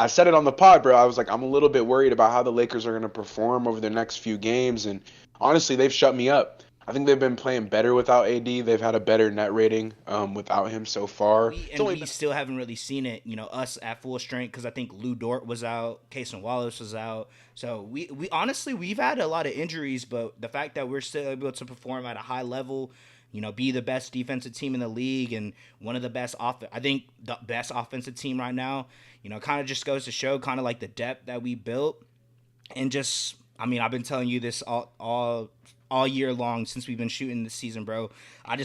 I said it on the pod, bro. I was like, I'm a little bit worried about how the Lakers are going to perform over the next few games. And honestly, they've shut me up. I think they've been playing better without AD. They've had a better net rating without him so far. We It's and only we been still haven't really seen it, us at full strength because I think Lou Dort was out, Casey Wallace was out. So we honestly we've had a lot of injuries, but the fact that we're still able to perform at a high level, be the best defensive team in the league and one of the best I think the best offensive team right now, kind of just goes to show kind of like the depth that we built and just I mean, I've been telling you this all year long since we've been shooting this season, bro. I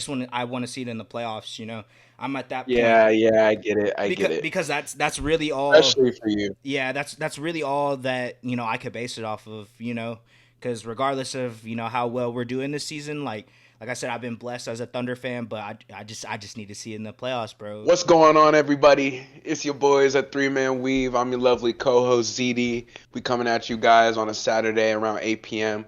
want to see it in the playoffs, I'm at that point yeah, yeah, I get it. I get it. because that's really all. Especially for you. Yeah, that's really all that I could base it off of. Because regardless of how well we're doing this season, like I said, I've been blessed as a Thunder fan, but I just need to see it in the playoffs, bro. What's going on, everybody? It's your boys at Three Man Weave. I'm your lovely co-host ZD. We coming at you guys on a Saturday around 8 p.m.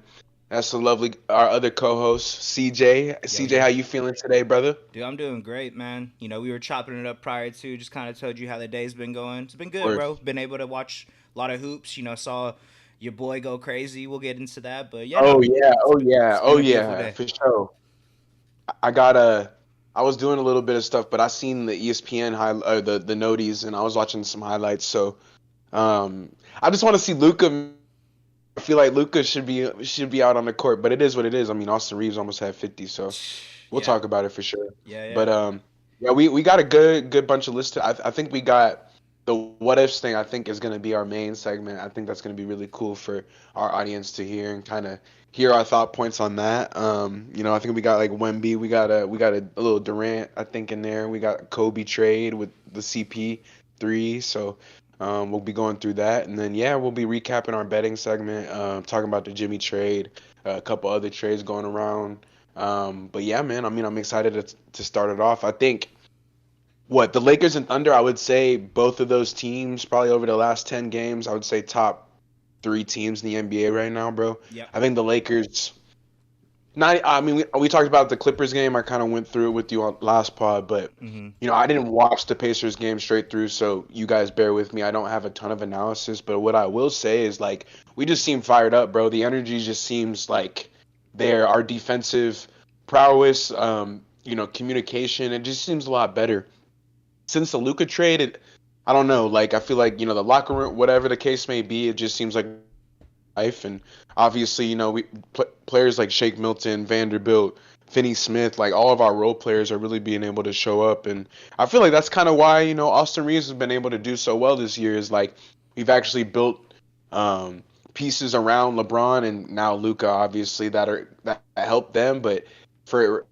That's the lovely our other co-host CJ. Yo CJ, how yo, you feeling today, brother? dude, I'm doing great, man. We were chopping it up prior to, just kind of told you how the day's been going. It's been Of good, course. bro. Been able to watch a lot of hoops. Saw your boy go crazy. We'll get into that, but yeah, Oh no, yeah, it's oh been, yeah, it's oh been a beautiful yeah, day. for sure. I got a. I was doing a little bit of stuff, but I seen the ESPN the noties, and I was watching some highlights. So, I just want to see Luca. I feel like Luca should be out on the court, but it is what it is. I mean, Austin Reeves almost had 50, so we'll Yeah, talk about it for sure. yeah, yeah. But yeah, we got a good bunch of lists. I think we got the what ifs thing. I think is going to be our main segment. I think that's going to be really cool for our audience to hear and kind of hear our thought points on that. I think we got like Wemby. We got a little Durant. I think in there. We got Kobe trade with the CP3. So. We'll be going through that, and then yeah, we'll be recapping our betting segment, talking about the Jimmy trade, a couple other trades going around. But yeah, man, I mean, I'm excited to start it off. I think what the Lakers and Thunder, I would say both of those teams probably over the last 10 games, I would say top three teams in the NBA right now, bro. Yep. I think the Lakers. Not, I mean, we talked about the Clippers game. I kind of went through it with you on last pod, but Hmm. I didn't watch the Pacers game straight through, so you guys bear with me. I don't have a ton of analysis, but what I will say is like we just seem fired up, bro. The energy just seems like there. Our defensive prowess, communication, it just seems a lot better since the Luca trade. I don't know, like I feel like the locker room, whatever the case may be, it just seems like life. And obviously, we players like Shake Milton, Vanderbilt, Finney Smith, like all of our role players are really being able to show up. And I feel like that's kind of why Austin Reeves has been able to do so well this year. Is like we've actually built pieces around LeBron and now Luca, obviously that help them, but for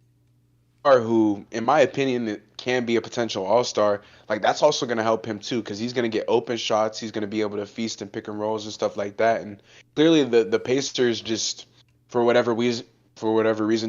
who, in my opinion, can be a potential all star, like that's also going to help him too because he's going to get open shots. He's going to be able to feast and pick and rolls and stuff like that. And clearly, the Pacers just for whatever reason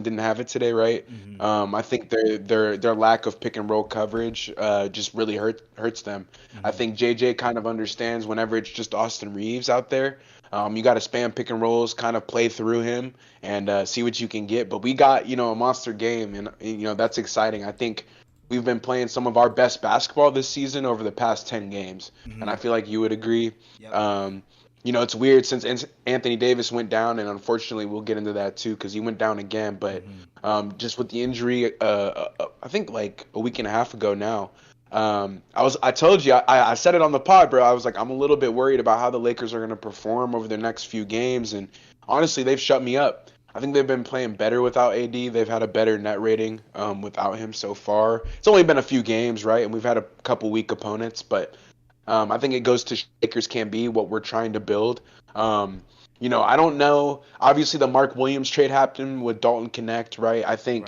didn't have it today, right? Hmm. I think their lack of pick and roll coverage just really hurts them. I Hmm. think JJ kind of understands whenever it's just Austin Reeves out there. You got to spam pick and rolls, kind of play through him and see what you can get. But we got a monster game, and that's exciting. I think we've been playing some of our best basketball this season over the past 10 games, and Hmm. I feel like you would agree. Yep. It's weird since Anthony Davis went down, and unfortunately we'll get into that too because he went down again. But Hmm. just with the injury, I think like a week and a half ago now. I told you, I said it on the pod, bro. I was like, I'm a little bit worried about how the Lakers are going to perform over the next few games, and honestly, they've shut me up. I think they've been playing better without AD. They've had a better net rating without him so far. It's only been a few games, right? And we've had a couple weak opponents, but I think it goes to Lakers can be what we're trying to build. I don't know. Obviously, the Mark Williams trade happened with Dalton Connect, right? I think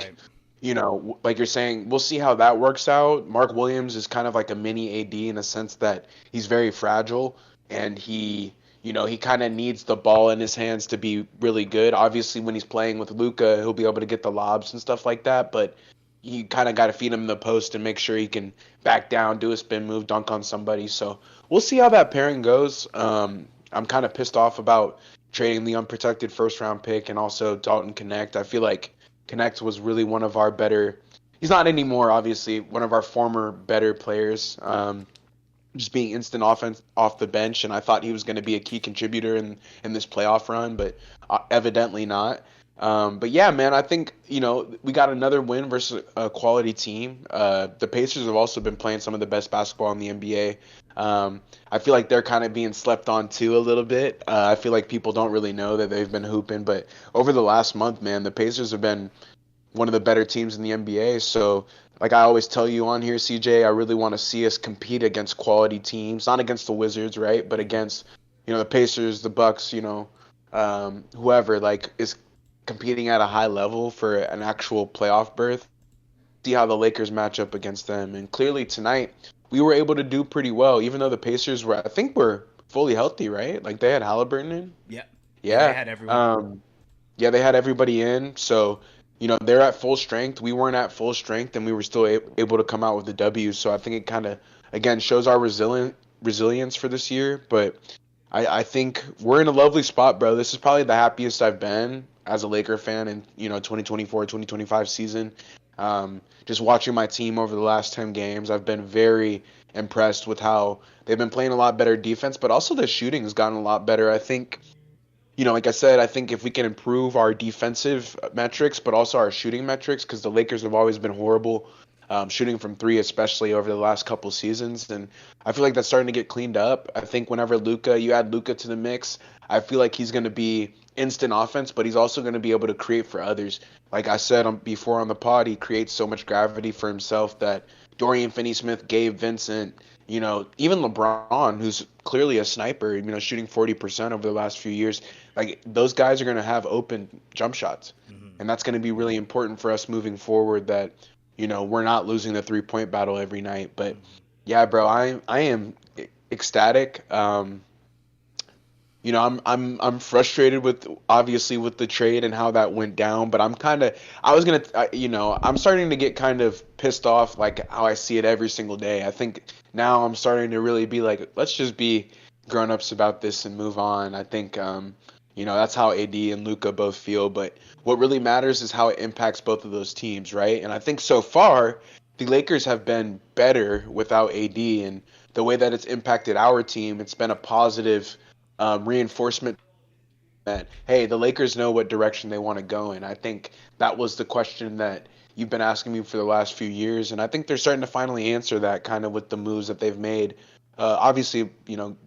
Right. like you're saying, we'll see how that works out. Mark Williams is kind of like a mini AD in a sense that he's very fragile and he kind of needs the ball in his hands to be really good. Obviously, when he's playing with Luca, he'll be able to get the lobs and stuff like that, but you kind of got to feed him the post and make sure he can back down, do a spin move, dunk on somebody. So we'll see how that pairing goes. I'm kind of pissed off about trading the unprotected first round pick and also Dalton Connect. I feel like Connect was really one of our better. He's not anymore, obviously, one of our former better players. just being instant offense off the bench, and I thought he was going to be a key contributor in this playoff run, but evidently not. But yeah, man, I think we got another win versus a quality team. The Pacers have also been playing some of the best basketball in the NBA. I feel like they're kind of being slept on too a little bit. I feel like people don't really know that they've been hooping, but over the last month, man, the Pacers have been one of the better teams in the NBA. So, like I always tell you on here, CJ, I really want to see us compete against quality teams, not against the Wizards, right? But against, the Pacers, the Bucks, whoever like is competing at a high level for an actual playoff berth. See how the Lakers match up against them, and clearly tonight we were able to do pretty well, even though the Pacers were, I think, were fully healthy, right? Like they had Halliburton in. Yeah, yeah, they Yeah. had everyone. Yeah, they had everybody in, so they're at full strength. We weren't at full strength, and we were still able to come out with the W. So I think it kind of again shows our resilience for this year. But I think we're in a lovely spot, bro. This is probably the happiest I've been as a Laker fan in 2024 2025 season. Just watching my team over the last 10 games, I've been very impressed with how they've been playing a lot better defense, but also the shooting has gotten a lot better. I think like I said, I think if we can improve our defensive metrics, but also our shooting metrics, because the Lakers have always been horrible shooting from three, especially over the last couple seasons, and I feel like that's starting to get cleaned up. I think whenever you add Luka to the mix, I feel like he's going to be instant offense, but he's also going to be able to create for others. Like I said before on the pod, he creates so much gravity for himself that Dorian Finney-Smith, Gabe Vincent, even LeBron, who's clearly a sniper, shooting 40% over the last few years, like those guys are going to have open jump shots. Mm-hmm. And that's going to be really important for us moving forward that, we're not losing the 3-point battle every night. But yeah, bro, I am ecstatic. I'm frustrated with obviously with the trade and how that went down, but I'm starting to get kind of pissed off like how I see it every single day. I think now I'm starting to really be like, let's just be grown-ups about this and move on. I think that's how AD and Luca both feel, but what really matters is how it impacts both of those teams, right? And I think so far the Lakers have been better without AD, and the way that it's impacted our team, it's been a positive reinforcement that, hey, the Lakers know what direction they want to go in. I think that was the question that you've been asking me for the last few years, and I think they're starting to finally answer that kind of with the moves that they've made. Obviously,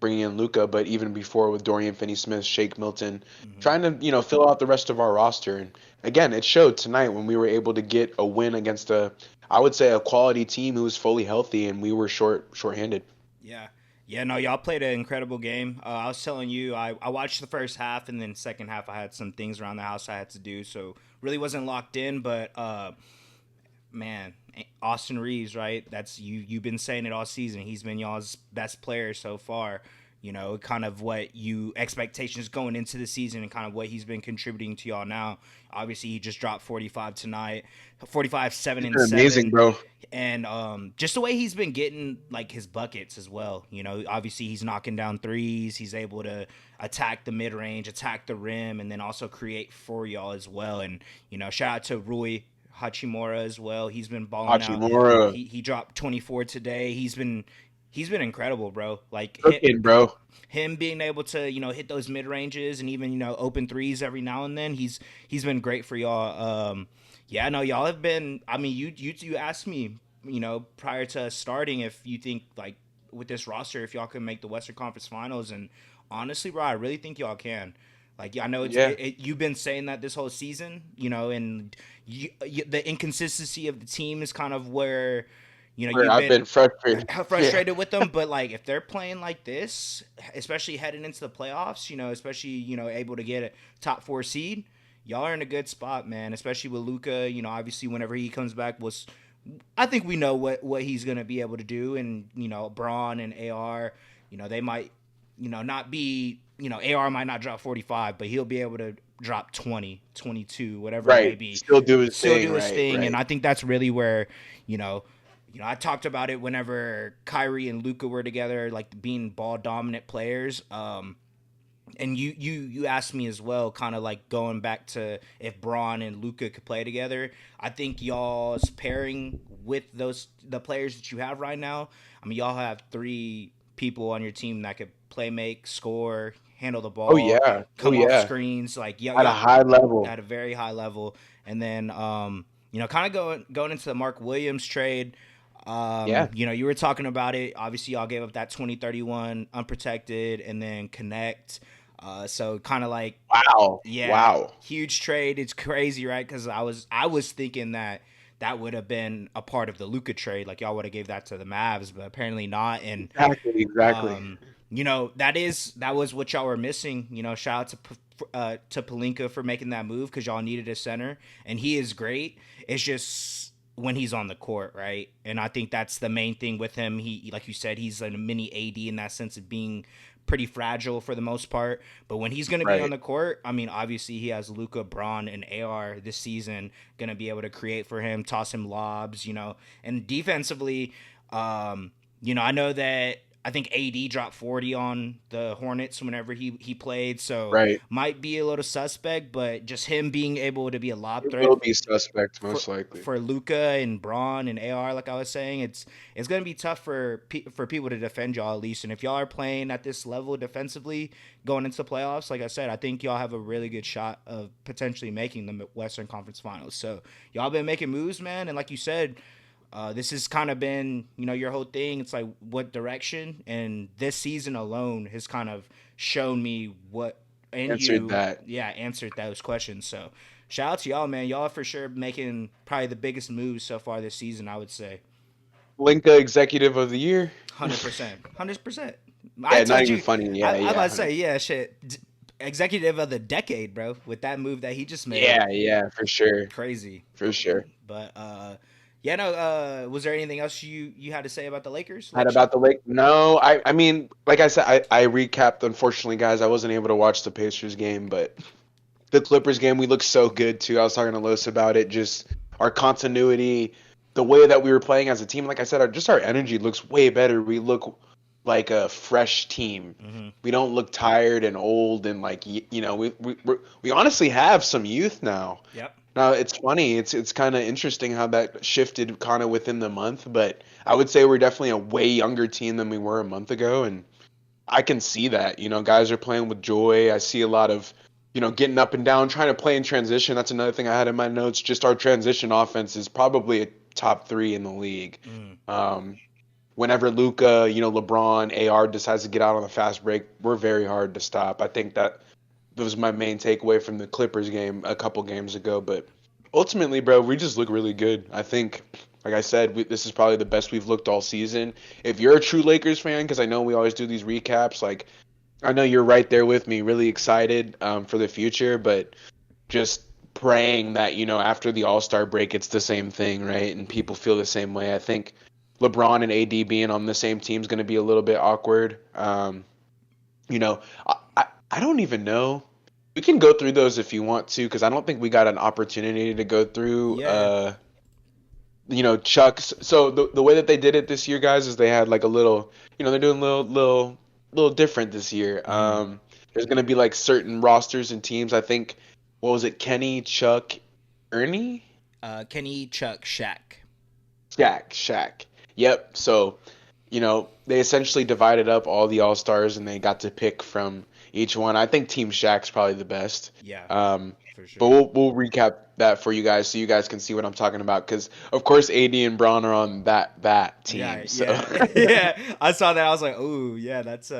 bringing in Luca, but even before with Dorian Finney-Smith, Shake Milton, Mm-hmm. trying to, fill out the rest of our roster. And again, it showed tonight when we were able to get a win against I would say, a quality team who was fully healthy, and we were shorthanded. Yeah. Yeah, no, y'all played an incredible game. I was telling you, I watched the first half, and then second half I had some things around the house I had to do, so really wasn't locked in. But man, Austin Reeves, right? That's you've been saying it all season. He's been y'all's best player so far. Kind of what you expectations going into the season and kind of what he's been contributing to y'all now. Obviously, he just dropped 45 tonight, 45, 7 He's and been amazing, 7. bro. And just the way he's been getting like his buckets as well. Obviously he's knocking down threes. He's able to attack the mid range, attack the rim, and then also create for y'all as well. And shout out to Rui Hachimura as well. He's been balling out. Hachimura He dropped 24 today. He's been incredible, bro. Like cooking, bro. him being able to hit those mid ranges and even open threes every now and then. He's been great for y'all. Yeah, no, y'all have been. I mean, you asked me prior to us starting if you think like with this roster if y'all can make the Western Conference Finals, and honestly, bro, I really think y'all can. Like, yeah, I know Yeah. you've been saying that this whole season, and the inconsistency of the team is kind of where Where you've I've been been frustrated. Yeah. frustrated with them. But like if they're playing like this, especially heading into the playoffs, especially able to get a top 4 seed, y'all are in a good spot, man. Especially with Luca, obviously whenever he comes back, I think we know what he's gonna be able to do, and Braun and AR, they might not be AR might not drop 45, but he'll be able to drop 20, 22, whatever it may Right. be. Still do his Still thing. do his Right. thing, and Right. I think that's really where I talked about it whenever Kyrie and Luca were together, like being ball dominant players. And you asked me as well, kind of like going back to if Braun and Luca could play together. I think y'all's pairing with the players that you have right now. I mean, y'all have three people on your team that could play, make, score, handle the Oh ball, yeah. Oh come off yeah. screens, like At a high level. at a very high level. And then kind of going into the Mark Williams trade. Yeah. You were talking about it. Obviously, y'all gave up that 2031 unprotected and then connect. So kind of like, Wow. yeah, Wow. huge trade. It's crazy, right? Because I was thinking that would have been a part of the Luka trade. Like y'all would have gave that to the Mavs, but apparently not. And Exactly. Exactly. um, that was what y'all were missing. Shout out to Pelinka for making that move because y'all needed a center, and he is great. It's just when he's on the court, right? And I think that's the main thing with him. He, like you said, he's a mini AD in that sense of being pretty fragile for the most part. But when he's going to be on Right. the court, I mean, obviously he has Luka, Braun, and AR this season going to be able to create for him, toss him lobs, and defensively, I know that I think AD dropped 40 on the Hornets whenever he played, so Right. might be a little suspect, but just him being able to be a lob It will threat be suspect, for most likely. for Luca and Braun and AR, like I was saying, it's gonna be tough for people to defend y'all at least. And if y'all are playing at this level defensively going into the playoffs, like I said, I think y'all have a really good shot of potentially making the Western Conference Finals. So y'all been making moves, man, and like you said. This has kind of been, your whole thing. It's like what direction, and this season alone has kind of shown me what, and Answered that. yeah, answered those questions. So shout out to y'all, man. Y'all are for sure making probably the biggest moves so far this season, I would say. Linka Executive of the Year. 100%. 100%. I Yeah, not told even you, funny. I Yeah, about yeah. to say, yeah, shit. Executive of the decade, bro, with that move that he just made. Yeah, yeah, for sure. Crazy. For sure. But yeah, no. Was there anything else you had to say about the Lakers? Had Lakers? about the Lake? No, I mean, like I said, I recapped. Unfortunately, guys, I wasn't able to watch the Pacers game, but the Clippers game, we looked so good too. I was talking to Los about it. Just our continuity, the way that we were playing as a team. Like I said, our energy looks way better. We look like a fresh team. Mm-hmm. We don't look tired and old and like we honestly have some youth now. Yep. Now it's funny. It's kind of interesting how that shifted kind of within the month, but I would say we're definitely a way younger team than we were a month ago, and I can see that. Guys are playing with joy. I see a lot of getting up and down, trying to play in transition. That's another thing I had in my notes. Just our transition offense is probably a top three in the league. Mm. Whenever Luca, LeBron, AR decides to get out on the fast break, we're very hard to stop. I think that was my main takeaway from the Clippers game a couple games ago. But ultimately, bro, we just look really good. I think, like I said, this is probably the best we've looked all season. If you're a true Lakers fan, because I know we always do these recaps, like I know you're right there with me, really excited for the future, but just praying that after the All-Star break, it's the same thing, right? And people feel the same way. I think LeBron and AD being on the same team is going to be a little bit awkward. You know, I don't even know. We can go through those if you want to, because I don't think we got an opportunity to go through. Yeah. Chuck's. So the way that they did it this year, guys, is they had like a little. They're doing a little different this year. Mm. There's going to be like certain rosters and teams. I think. What was it? Kenny, Chuck, Ernie, Kenny, Chuck, Shaq. Shaq. Yep. So, they essentially divided up all the All Stars and they got to pick from each one. I think Team Shaq's probably the best. Yeah, for But sure. we'll recap that for you guys so you guys can see what I'm talking about. Because of course AD and Braun are on that Yeah, team. So yeah, yeah. I saw that. I was like, oh, yeah, that's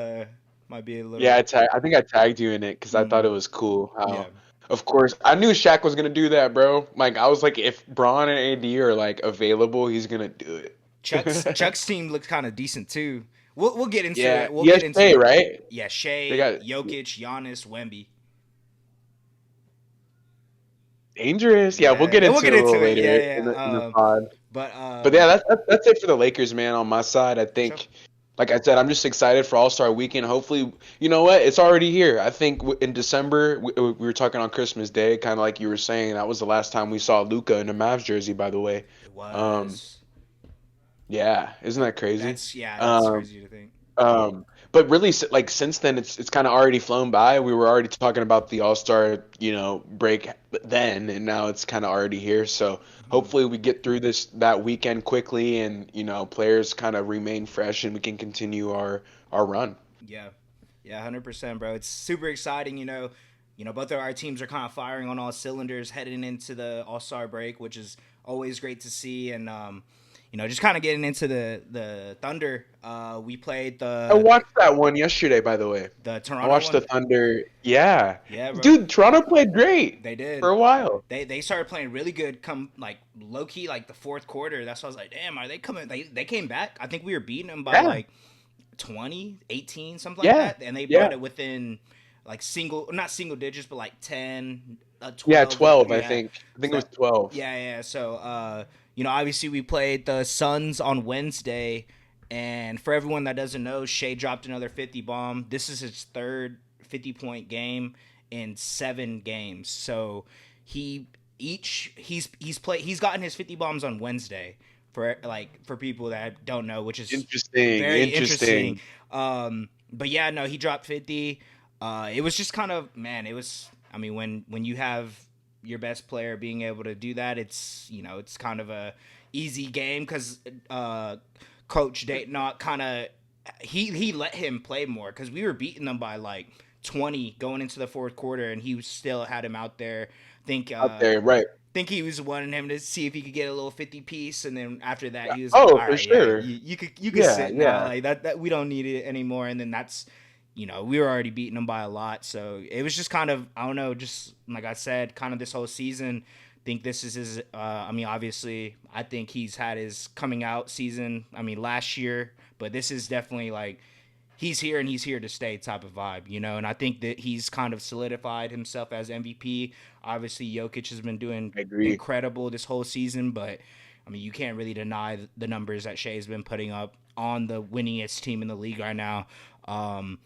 might be a yeah, little. I think I tagged you in it because I thought it Mm, was cool. yeah. How, of course, I knew Shaq was gonna do that, bro. Like I was like, if Braun and AD are like available, he's gonna do it. Chuck's team looks kind of decent too. We'll get into Yeah, it. We'll get yes, into Shea, it. right? Yeah, They Shea, got Jokic, Giannis, Wemby. dangerous. Yeah, we'll Yeah, get and we'll into it get a little into it. later Yeah, in the yeah. pod. But But yeah, that's it for the Lakers, man. On my side, I for sure. think, like I said, I'm just excited for All Star Weekend. Hopefully, you know what? It's already here. I think in December we were talking on Christmas Day, kind of like you were saying. That was the last time we saw Luca in a Mavs jersey, by the way. It Um, was. yeah, isn't that crazy? That's yeah. That's Um, crazy to think. but really, like since then, it's kind of already flown by. We were already talking about the All Star, break then, and now it's kind of already here. So Mhm. hopefully, we get through that weekend quickly, and players kind of remain fresh, and we can continue our run. Yeah, yeah, 100%, bro. It's super exciting. Both of our teams are kind of firing on all cylinders heading into the All Star break, which is always great to see. And just kind of getting into the Thunder. We played I the watched that one yesterday, by the way. the I Toronto watched the one. Thunder. Yeah, Yeah, bro. dude, Toronto played great They did. for a while. They started playing really good. Come like low key like the fourth quarter. That's why I was like, damn, are they coming? They came back. I think we were beating them by Yeah, like 20, 18, something like yeah, that, and they yeah, brought it within like not single digits, but like 10, yeah. 12. 12, I Yeah, think. I think so it was that 12. yeah. So obviously we played the Suns on Wednesday, and for everyone that doesn't know, Shea dropped another 50 bomb. This is his third 50-point game in 7 games. So he he's gotten his 50 bombs on Wednesday, for people that don't know, which is Interesting, very interesting. interesting. But yeah, no, he dropped 50. It was just kind of, man. It was. I mean, when you have your best player being able to do that, it's kind of a easy game because Coach Dayton kind of he let him play more because we were beating them by like 20 going into the fourth quarter, and he still had him out there. Think Out there, right? he was wanting him to see if he could get a little 50 piece, and then after that Yeah. he was like, Oh, all for right, yeah, sure. you could Yeah, sit now, yeah. like that we don't need it anymore. And then that's, we were already beating them by a lot, so it was just kind of, I don't know, just like I said, kind of this whole season. Think this is his. I mean, obviously, I think he's had his coming out season. I mean, last year, but this is definitely like he's here and he's here to stay type of vibe. And I think that he's kind of solidified himself as MVP. Obviously, Jokic has been doing I agree. incredible this whole season, but I mean, you can't really deny the numbers that Shea's been putting up on the winningest team in the league right now. Um,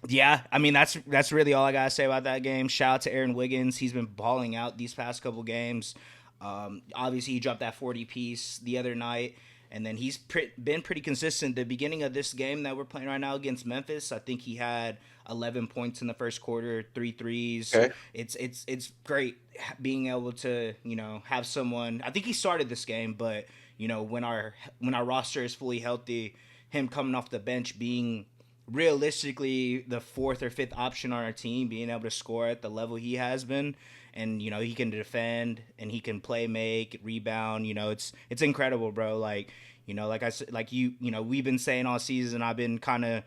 yeah, I mean that's really all I gotta say about that game. Shout out to Aaron Wiggins; he's been balling out these past couple games. Obviously, he dropped that 40 piece the other night, and then he's been pretty consistent. The beginning of this game that we're playing right now against Memphis, I think he had 11 points in the first quarter, three threes. Okay. It's great being able to have someone. I think he started this game, but when our roster is fully healthy, him coming off the bench being realistically the fourth or fifth option on our team, being able to score at the level he has been, and he can defend and he can play, make, rebound. It's incredible, bro. Like like I said, like we've been saying all season. I've been kind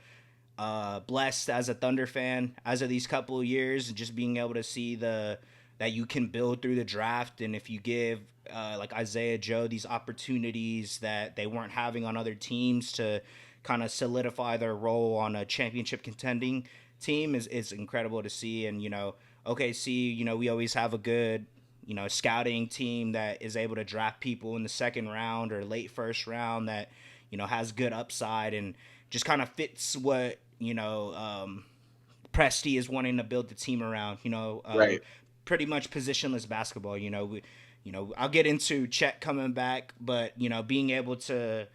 of blessed as a Thunder fan as of these couple of years, and just being able to see that you can build through the draft, and if you give like Isaiah Joe these opportunities that they weren't having on other teams to kind of solidify their role on a championship contending team is incredible to see. And OKC, we always have a good scouting team that is able to draft people in the second round or late first round that has good upside and just kind of fits what Presti is wanting to build the team around. Right. Pretty much positionless basketball. I'll get into Chet coming back, but being able to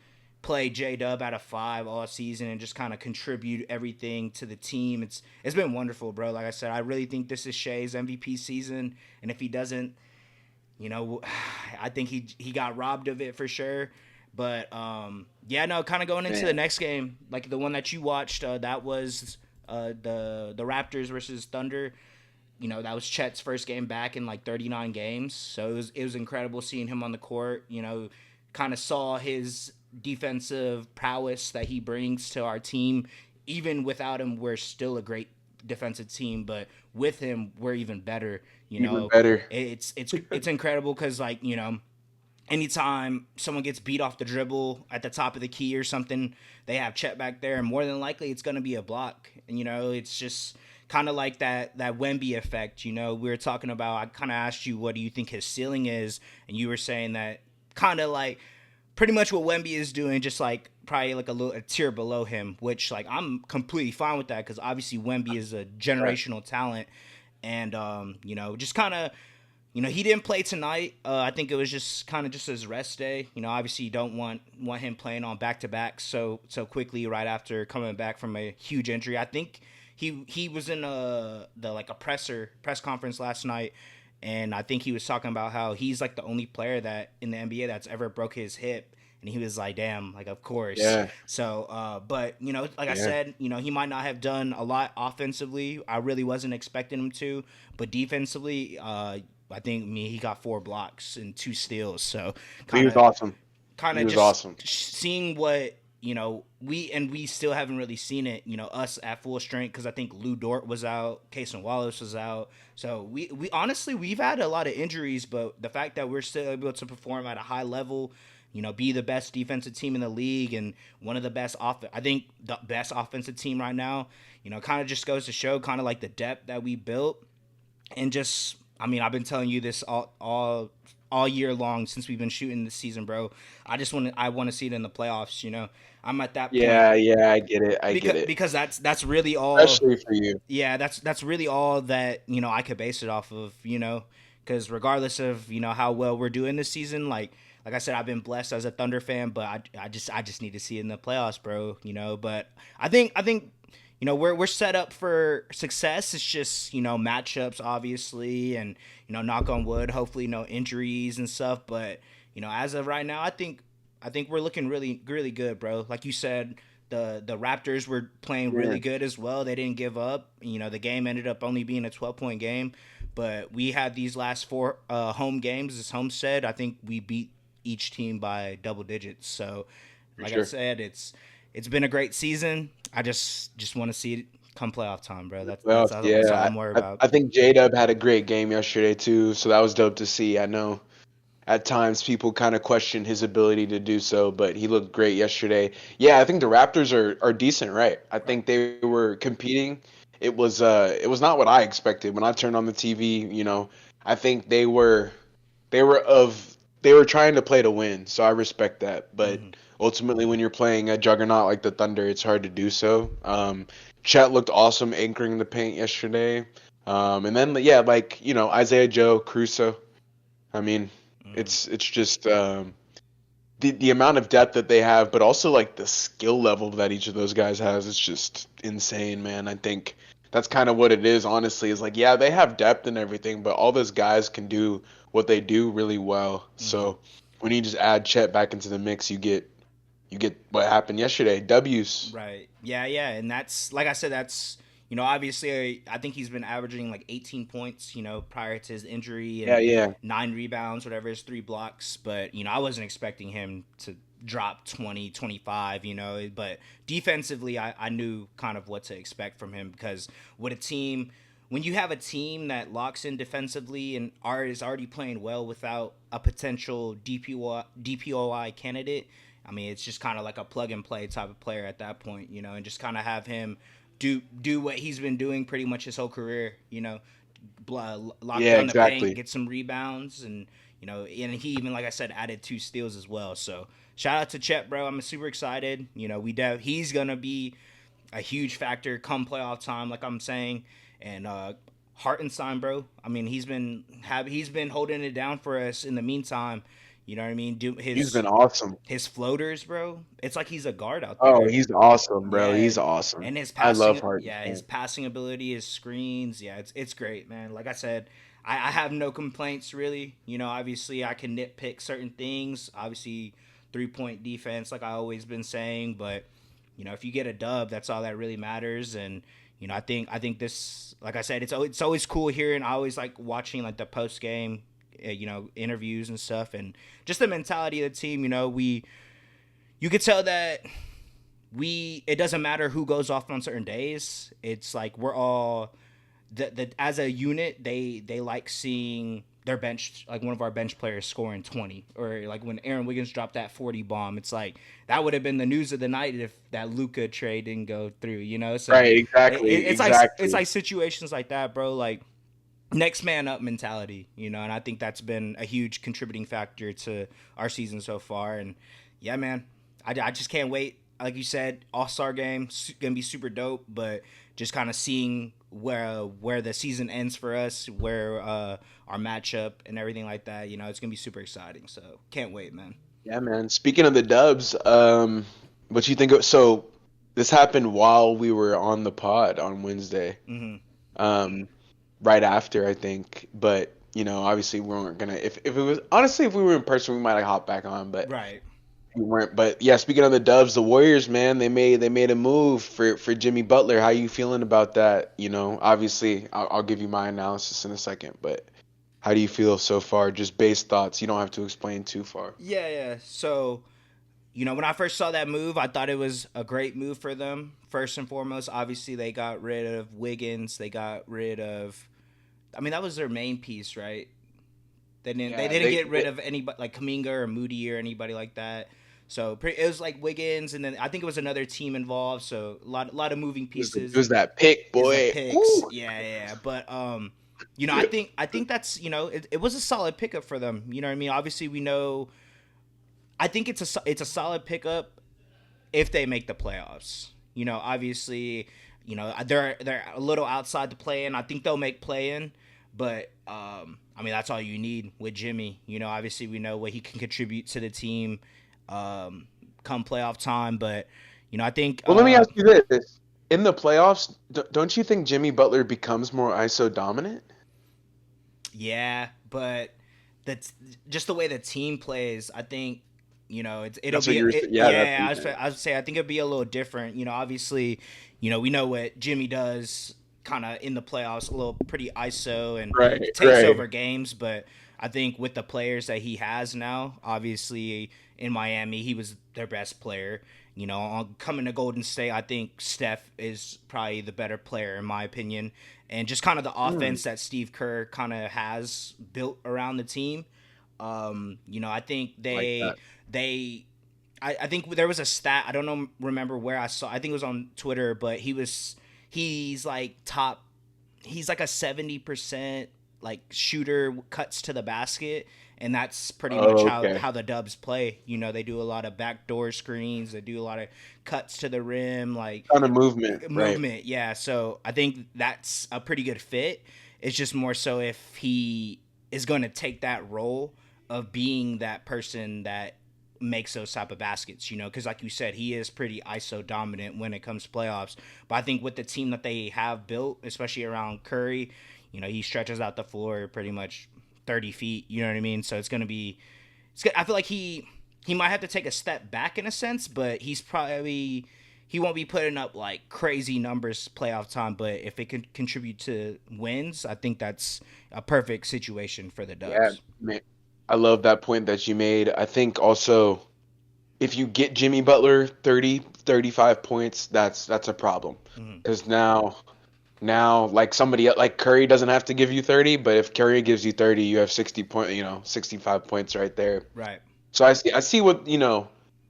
play J Dub out of 5 all season and just kind of contribute everything to the team. It's been wonderful, bro. Like I said, I really think this is Shea's MVP season, and if he doesn't, I think he got robbed of it for sure. But yeah, no, kind of going into the Man. next game, like the one that you watched, that was the Raptors versus Thunder. That was Chet's first game back in like 39 games, so it was incredible seeing him on the court. Kind of saw his defensive prowess that he brings to our team. Even without him, we're still a great defensive team, but with him, we're even better. Even better. It's incredible because like anytime someone gets beat off the dribble at the top of the key or something, they have Chet back there, and more than likely it's going to be a block. And it's just kind of like that Wemby effect. We were talking about. I kind of asked you, what do you think his ceiling is, and you were saying that kind of like pretty much what Wemby is doing, just like probably like a tier below him, which like I'm completely fine with that because obviously Wemby is a Right. generational talent, and just kind of he didn't play tonight. I think it was just kind of just his rest day. Obviously you don't want him playing on back to back so quickly right after coming back from a huge injury. I think he was in a press conference last night, and I think he was talking about how he's like the only player that in the NBA that's ever broke his hip. And he was like, "Damn, like of course." Yeah, So, but like I yeah. said, he might not have done a lot offensively. I really wasn't expecting him to, but defensively, I think he got 4 blocks and 2 steals. So He kind was of awesome. kind He of was just awesome. seeing what we still haven't really seen it. Us at full strength because I think Lou Dort was out, Casey Wallace was out. So we honestly we've had a lot of injuries, but the fact that we're still able to perform at a high level. Be the best defensive team in the league and one of the best I think the best offensive team right now. Kind of just goes to show kind of like the depth that we built and just I mean I've been telling you this all year long since we've been shooting this season, bro. I want to see it in the playoffs. I'm at that point Yeah, yeah, I get it. I get it. because that's really all. Especially for you. Yeah, that's really all that I could base it off of. Because regardless of how well we're doing this season, like I said, I've been blessed as a Thunder fan, but I just need to see it in the playoffs, bro. But I think we're set up for success. It's just matchups, obviously, and knock on wood, hopefully no injuries and stuff. But as of right now, I think we're looking really really good, bro. Like you said, the Raptors were playing Yeah, really good as well. They didn't give up. The game ended up only being a 12-point game, but we had these last 4 home games. This Homestead, I think we beat each team by double digits. So, for like I sure. said, it's been a great season. I just want to see it come playoff time, bro. That's Well, all, that's all yeah, I'm worried I about. think J-Dub had a great game yesterday too, so that was dope to see. I know at times people kind of question his ability to do so, but he looked great yesterday. Yeah, I think the Raptors are decent, right? I Right. think they were competing. It was not what I expected when I turned on the TV, I think they were of they were trying to play to win, so I respect that. But Hmm. ultimately when you're playing a juggernaut like the Thunder, it's hard to do so. Chet looked awesome anchoring the paint yesterday. And then yeah, like, Isaiah Joe, Caruso. I mean, Hmm. it's just the amount of depth that they have, but also like the skill level that each of those guys has. It's just insane, man. I think that's kind of what it is. Honestly, is like yeah, they have depth and everything, but all those guys can do what they do really well. Hmm. So when you just add Chet back into the mix, you get what happened yesterday. W's. Right. Yeah, yeah. And that's, like I said, that's, obviously, I think he's been averaging like 18 points, prior to his injury Yeah, and yeah, 9 rebounds, whatever, his 3 blocks. But, I wasn't expecting him to drop 20, 25, But defensively, I knew kind of what to expect from him because with a team, when you have a team that locks in defensively and is already playing well without a potential DPOI candidate, I mean, it's just kind of like a plug and play type of player at that point, and just kind of have him do what he's been doing pretty much his whole career, lock yeah. down the paint, Exactly. get some rebounds, and and he even, like I said, added 2 steals as well. So shout out to Chet, bro. I'm super excited. He's gonna be a huge factor come playoff time, like I'm saying, and Hartenstein, bro. I mean, he's been holding it down for us in the meantime. You know what I mean? Do He's his been awesome. his floaters, bro. It's like he's a guard out Oh, there. he's awesome, bro. Yeah, He's awesome. and his I love passing, yeah, his Harden. passing ability, his screens, yeah, it's great, man. Like I said, I have no complaints really. Obviously I can nitpick certain things. Obviously, 3-point defense, like I always been saying, but if you get a dub, that's all that really matters. And I think this, like I said, it's always cool hearing. I always like watching like the post game, interviews and stuff, and just the mentality of the team. You could tell that it doesn't matter who goes off on certain days. It's like we're all as a unit. They like seeing their bench, like one of our bench players scoring 20, or like when Aaron Wiggins dropped that 40 bomb. It's like that would have been the news of the night if that Luka trade didn't go through. So Right, exactly, it's exactly. like situations like that, bro. Like next man up mentality, and I think that's been a huge contributing factor to our season so far. And yeah, man, I just can't wait. Like you said, All Star game gonna be super dope, but just kind of seeing where the season ends for us, where our matchup and everything like that. It's gonna be super exciting. So can't wait, man. Yeah, man. Speaking of the Dubs, what you think of, so this happened while we were on the pod on Wednesday, Hmm. um, right after, I think. But, obviously we weren't gonna, if it was, honestly, if we were in person, we might have hopped back on, but Right. we weren't. But yeah, speaking of the Dubs, the Warriors, man, they made a move for Jimmy Butler. How you feeling about that? Obviously, I'll give you my analysis in a second, but how do you feel so far? Just base thoughts. You don't have to explain too far. Yeah, yeah. So, when I first saw that move, I thought it was a great move for them. First and foremost, obviously they got rid of Wiggins. They got rid of. I mean, that was their main piece, right? They didn't. They Yeah, didn't get rid of anybody like Kaminga or Moody or anybody like that. So it was like Wiggins, and then I think it was another team involved. So a lot of moving it pieces. was that pick, Is the boy. picks. Ooh. Yeah, yeah. But I think that's it was a solid pickup for them. You know what I mean? Obviously, we know. I think it's a solid pickup if they make the playoffs. Obviously, they're a little outside the play in. I think they'll make play in, but I mean that's all you need with Jimmy. Obviously we know what he can contribute to the team come playoff time, but I think Well, let me ask you this: in the playoffs, don't you think Jimmy Butler becomes more ISO dominant? yeah, but that's just the way the team plays. I think it'll That's what be you were. Yeah, that's yeah. what I you was, said. I would say I think it'll be a little different. Obviously, we know what Jimmy does kind of in the playoffs, a little pretty ISO, and Right, he takes right. over games. But I think with the players that he has now, obviously in Miami, he was their best player. Coming to Golden State, I think Steph is probably the better player in my opinion, and just kind of the Hmm, offense that Steve Kerr kind of has built around the team. I think like they that. they I think there was a stat, I don't know, remember where I saw, I think it was on Twitter, but he's like top, he's like a 70% like shooter, cuts to the basket, and that's pretty much Oh, how okay. how the Dubs play. They do a lot of backdoor screens, they do a lot of cuts to the rim, like Ton of movement, right? movement. Yeah, so I think that's a pretty good fit. It's just more so if he is going to take that role of being that person that makes those type of baskets, because like you said, he is pretty ISO dominant when it comes to playoffs. But I think with the team that they have built, especially around Curry, he stretches out the floor pretty much 30 feet. You know what I mean? So it's going to be, I feel like he might have to take a step back in a sense, but he won't be putting up like crazy numbers playoff time. But if it can contribute to wins, I think that's a perfect situation for the Yeah, Dubs. man. I love that point that you made. I think also if you get Jimmy Butler 30, 35 points, that's a problem. Hmm. Because now like like Curry doesn't have to give you 30, but if Curry gives you 30, you have 65 points right there. Right. So I see what,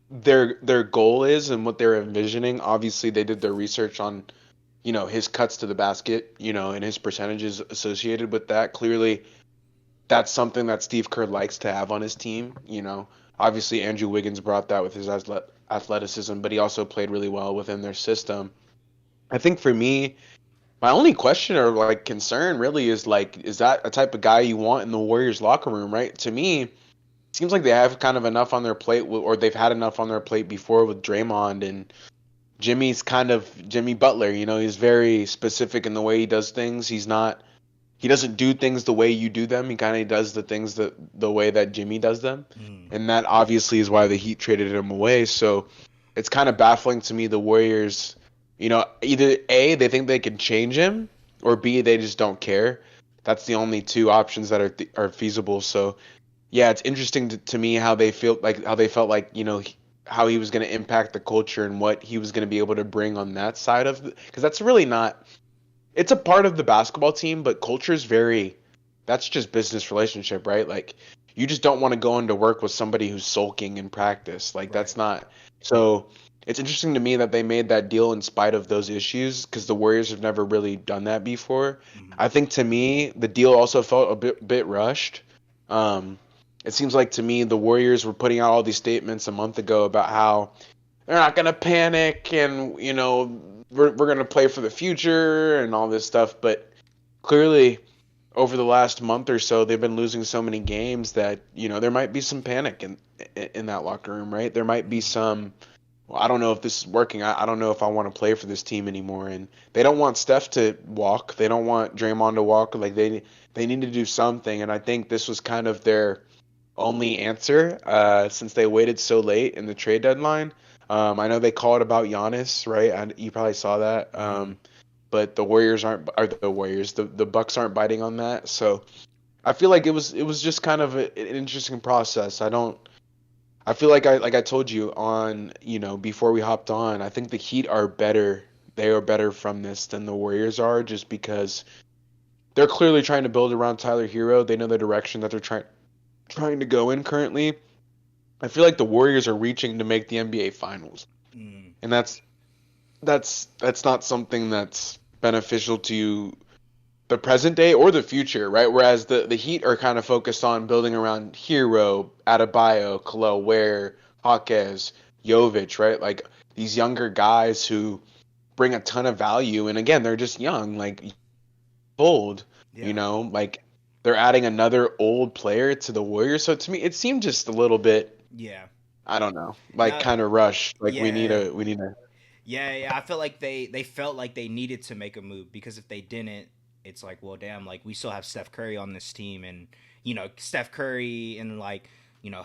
their goal is and what they're envisioning. Obviously, they did their research on, his cuts to the basket, and his percentages associated with that. Clearly, that's something that Steve Kerr likes to have on his team. Obviously Andrew Wiggins brought that with his athleticism, but he also played really well within their system. I think for me, my only question or like concern really is like, is that a type of guy you want in the Warriors locker room, right? To me, it seems like they have kind of enough on their plate, or they've had enough on their plate before with Draymond, and Jimmy's kind of Jimmy Butler. He's very specific in the way he does things. He doesn't do things the way you do them. He kind of does the things the way that Jimmy does them, Mm. and that obviously is why the Heat traded him away. So it's kind of baffling to me the Warriors. Either A, they think they can change him, or B, they just don't care. That's the only two options that are feasible. So yeah, it's interesting to me how they felt like how he was going to impact the culture and what he was going to be able to bring on that side of because that's really not, it's a part of the basketball team, but culture is very, that's just business relationship, right? Like you just don't want to go into work with somebody who's sulking in practice. Like Right. that's not. So it's interesting to me that they made that deal in spite of those issues because the Warriors have never really done that before. Hmm. I think to me the deal also felt a bit rushed. Um, it seems like to me the Warriors were putting out all these statements a month ago about how they're not gonna panic and we're gonna play for the future and all this stuff, but clearly over the last month or so they've been losing so many games that there might be some panic in that locker room, right? There might be some. Well, I don't know if this is working. I don't know if I want to play for this team anymore. And they don't want Steph to walk. They don't want Draymond to walk. Like they need to do something. And I think this was kind of their only answer since they waited so late in the trade deadline. I know they called about Giannis, right? You probably saw that. But the Warriors aren't, or the Warriors, the Bucks aren't biting on that. So I feel like it was just kind of an interesting process. I feel like I told you on, before we hopped on, I think the Heat are better. They are better from this than the Warriors are, just because they're clearly trying to build around Tyler Hero. They know the direction that they're trying to go in currently. I feel like the Warriors are reaching to make the NBA Finals, and that's not something that's beneficial to the present day or the future, right? Whereas the Heat are kind of focused on building around Hero, Adebayo, Khalil Ware, Hawkes, Jovic, right? Like these younger guys who bring a ton of value, and again, they're just young, like old, Yeah. like they're adding another old player to the Warriors. So to me, it seemed just a little bit, Yeah. I don't know, like No. kind of rushed. Like Yeah. we need a Yeah. I feel like they felt like they needed to make a move because if they didn't, it's like, well, damn, like we still have Steph Curry on this team, and Steph Curry and like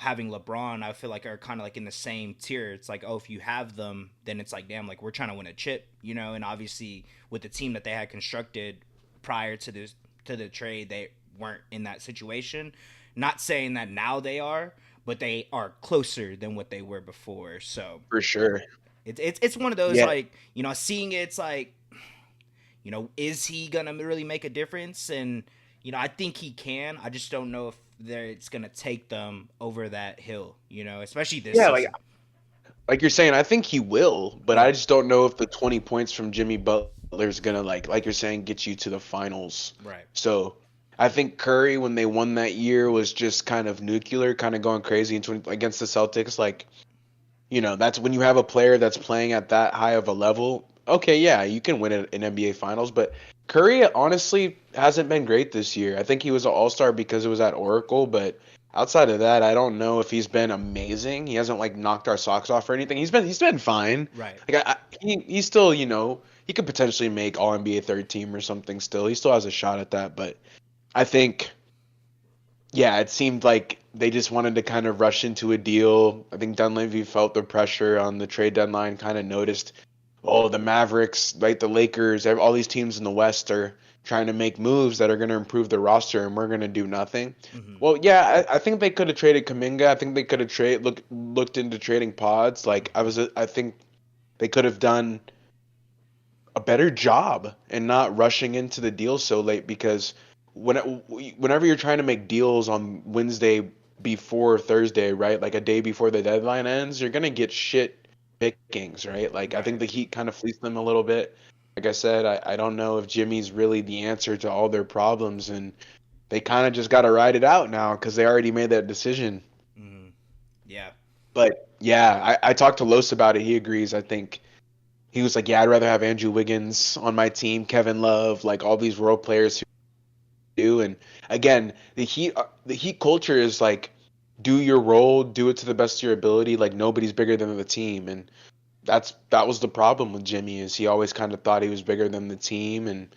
having LeBron, I feel like are kind of like in the same tier. It's like, oh, if you have them, then it's like, damn, like we're trying to win a chip, and obviously with the team that they had constructed prior to the trade, they weren't in that situation. Not saying that now they are, but they are closer than what they were before. So for sure. it's one of those Yeah, like seeing it, it's like is he gonna really make a difference? And I think he can. I just don't know if it's gonna take them over that hill. Especially this yeah, season. like you're saying, I think he will, but I Yeah. just don't know if the 20 points from Jimmy Butler is gonna like you're saying get you to the finals. Right. So I think Curry, when they won that year, was just kind of nuclear, kind of going crazy against the Celtics. Like, that's when you have a player that's playing at that high of a level. Okay, yeah, you can win an NBA Finals, but Curry honestly hasn't been great this year. I think he was an All-Star because it was at Oracle, but outside of that, I don't know if he's been amazing. He hasn't like knocked our socks off or anything. He's been fine. Right. Like he's still, he could potentially make All NBA third team or something still. He still has a shot at that, but I think yeah, it seemed like they just wanted to kind of rush into a deal. I think Dunleavy felt the pressure on the trade deadline, kind of noticed, oh, the Mavericks, like the Lakers, all these teams in the West are trying to make moves that are going to improve the roster, and we're going to do nothing. Hmm. Well, yeah, I think they could have traded Kaminga. I think they could have looked into trading Pods. Like I think they could have done a better job and not rushing into the deal so late because whenever you're trying to make deals on Wednesday before Thursday, right? Like a day before the deadline ends, you're gonna get shit pickings, right? Like I Right. think the Heat kind of fleeced them a little bit. Like I said, I don't know if Jimmy's really the answer to all their problems, and they kind of just got to ride it out now because they already made that decision. Hmm. Yeah. But yeah, I talked to Los about it. He agrees. I think he was like, yeah, I'd rather have Andrew Wiggins on my team, Kevin Love, like all these role players who do. And again, the Heat culture is like, do your role, do it to the best of your ability. Like nobody's bigger than the team, and that was the problem with Jimmy is he always kind of thought he was bigger than the team, and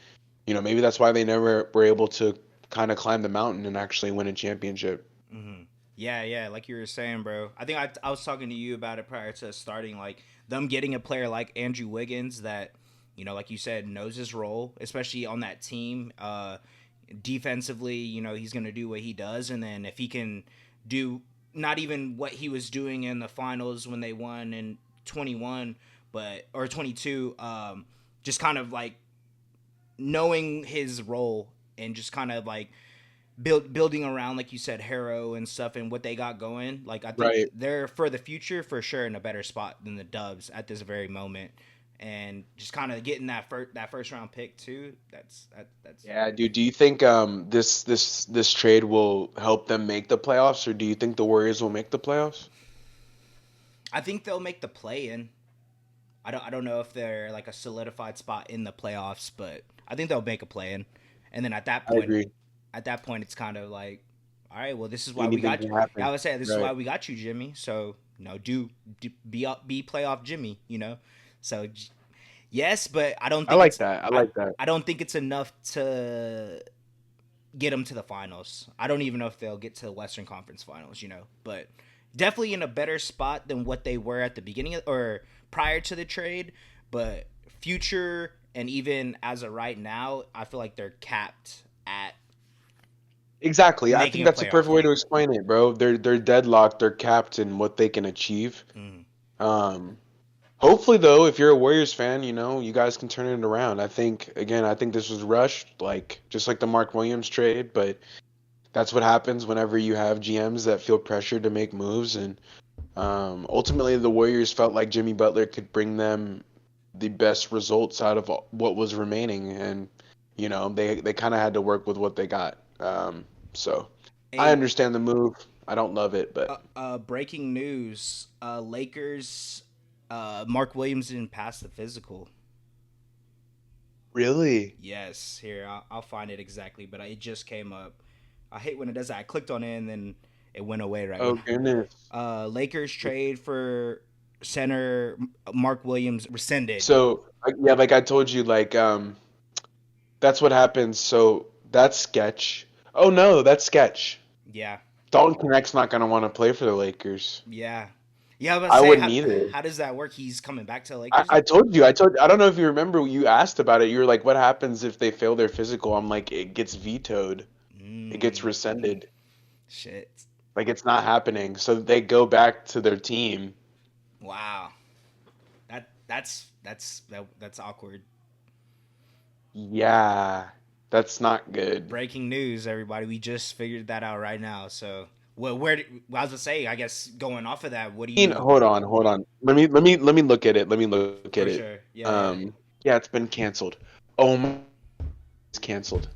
maybe that's why they never were able to kind of climb the mountain and actually win a championship. Hmm. Yeah, yeah, like you were saying, bro. I think I was talking to you about it prior to starting, like them getting a player like Andrew Wiggins that, like you said, knows his role, especially on that team. Defensively, he's gonna do what he does, and then if he can do not even what he was doing in the finals when they won in 21, but or 22, just kind of like knowing his role and just kind of like building around like you said Harrow and stuff and what they got going, like I think Right. they're for the future for sure in a better spot than the Dubs at this very moment, and just kind of getting that first round pick too. That's Yeah, dude. Do you think this trade will help them make the playoffs, or do you think the Warriors will make the playoffs? I think they'll make the play in. I don't know if they're like a solidified spot in the playoffs, but I think they'll make a play in. And then I agree. at that point, it's kind of like, all right, well, this is why we Anything got can you. I happen. would say this is Right. why we got you, Jimmy. So do be playoff Jimmy. So yes, but I like that. I like that. I don't think it's enough to get them to the finals. I don't even know if they'll get to the Western Conference Finals. But definitely in a better spot than what they were at the beginning or prior to the trade. But future and even as of right now, I feel like they're capped at Exactly. I making think a that's a playoff perfect way to run. explain it, bro. They're deadlocked. They're capped in what they can achieve. Mm. Um, Hopefully, though, if you're a Warriors fan, you guys can turn it around. I think this was rushed, like just like the Mark Williams trade, but that's what happens whenever you have GMs that feel pressured to make moves. And ultimately, the Warriors felt like Jimmy Butler could bring them the best results out of what was remaining, and they kind of had to work with what they got. So I A understand the move. I don't love it, but breaking news: Lakers. Mark Williams didn't pass the physical. really, Yes, here I'll find it exactly, but it just came up. I hate when it does that. I clicked on it and then it went away right oh when. goodness. Lakers trade for center Mark Williams rescinded. So yeah, like I told you, like that's what happens. So that's sketch. Oh no, that's sketch. Yeah, Dalton Connect's not gonna want to play for the Lakers. yeah, yeah. I was about to I say wouldn't either. how does that work? He's coming back to the I, Lakers I now. told you. I don't know if you remember. You asked about it. You were like, "What happens if they fail their physical?" I'm like, "It gets vetoed. It gets Mm, rescinded. shit. Like it's not happening." So they go back to their team. Wow. That's awkward. Yeah, that's not good. Breaking news, everybody. We just figured that out right now. So, I was gonna say, I guess going off of that, what do you Hold on. Let me look at it. Let me look at for it. sure? Yeah. Yeah, it's been canceled. Oh my, it's canceled.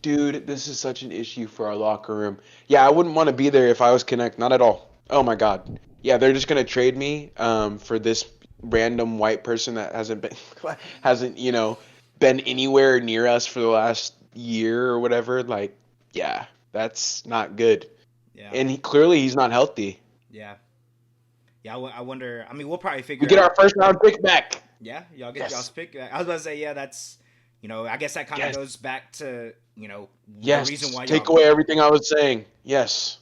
Dude, this is such an issue for our locker room. Yeah, I wouldn't want to be there if I was Connect. Not at all. Oh my God. Yeah, they're just gonna trade me for this random white person that hasn't been hasn't been anywhere near us for the last year or whatever. Like, yeah, that's not good. Yeah. And clearly he's not healthy. Yeah. Yeah. I wonder. I mean, we'll probably We figure get out. our first round pick back. Yeah, y'all get y'all's Yes. pick. I was about to say, yeah, that's I guess that kind of Yes. goes back to the reason Yes. why Take y'all away everything I was saying. Yes.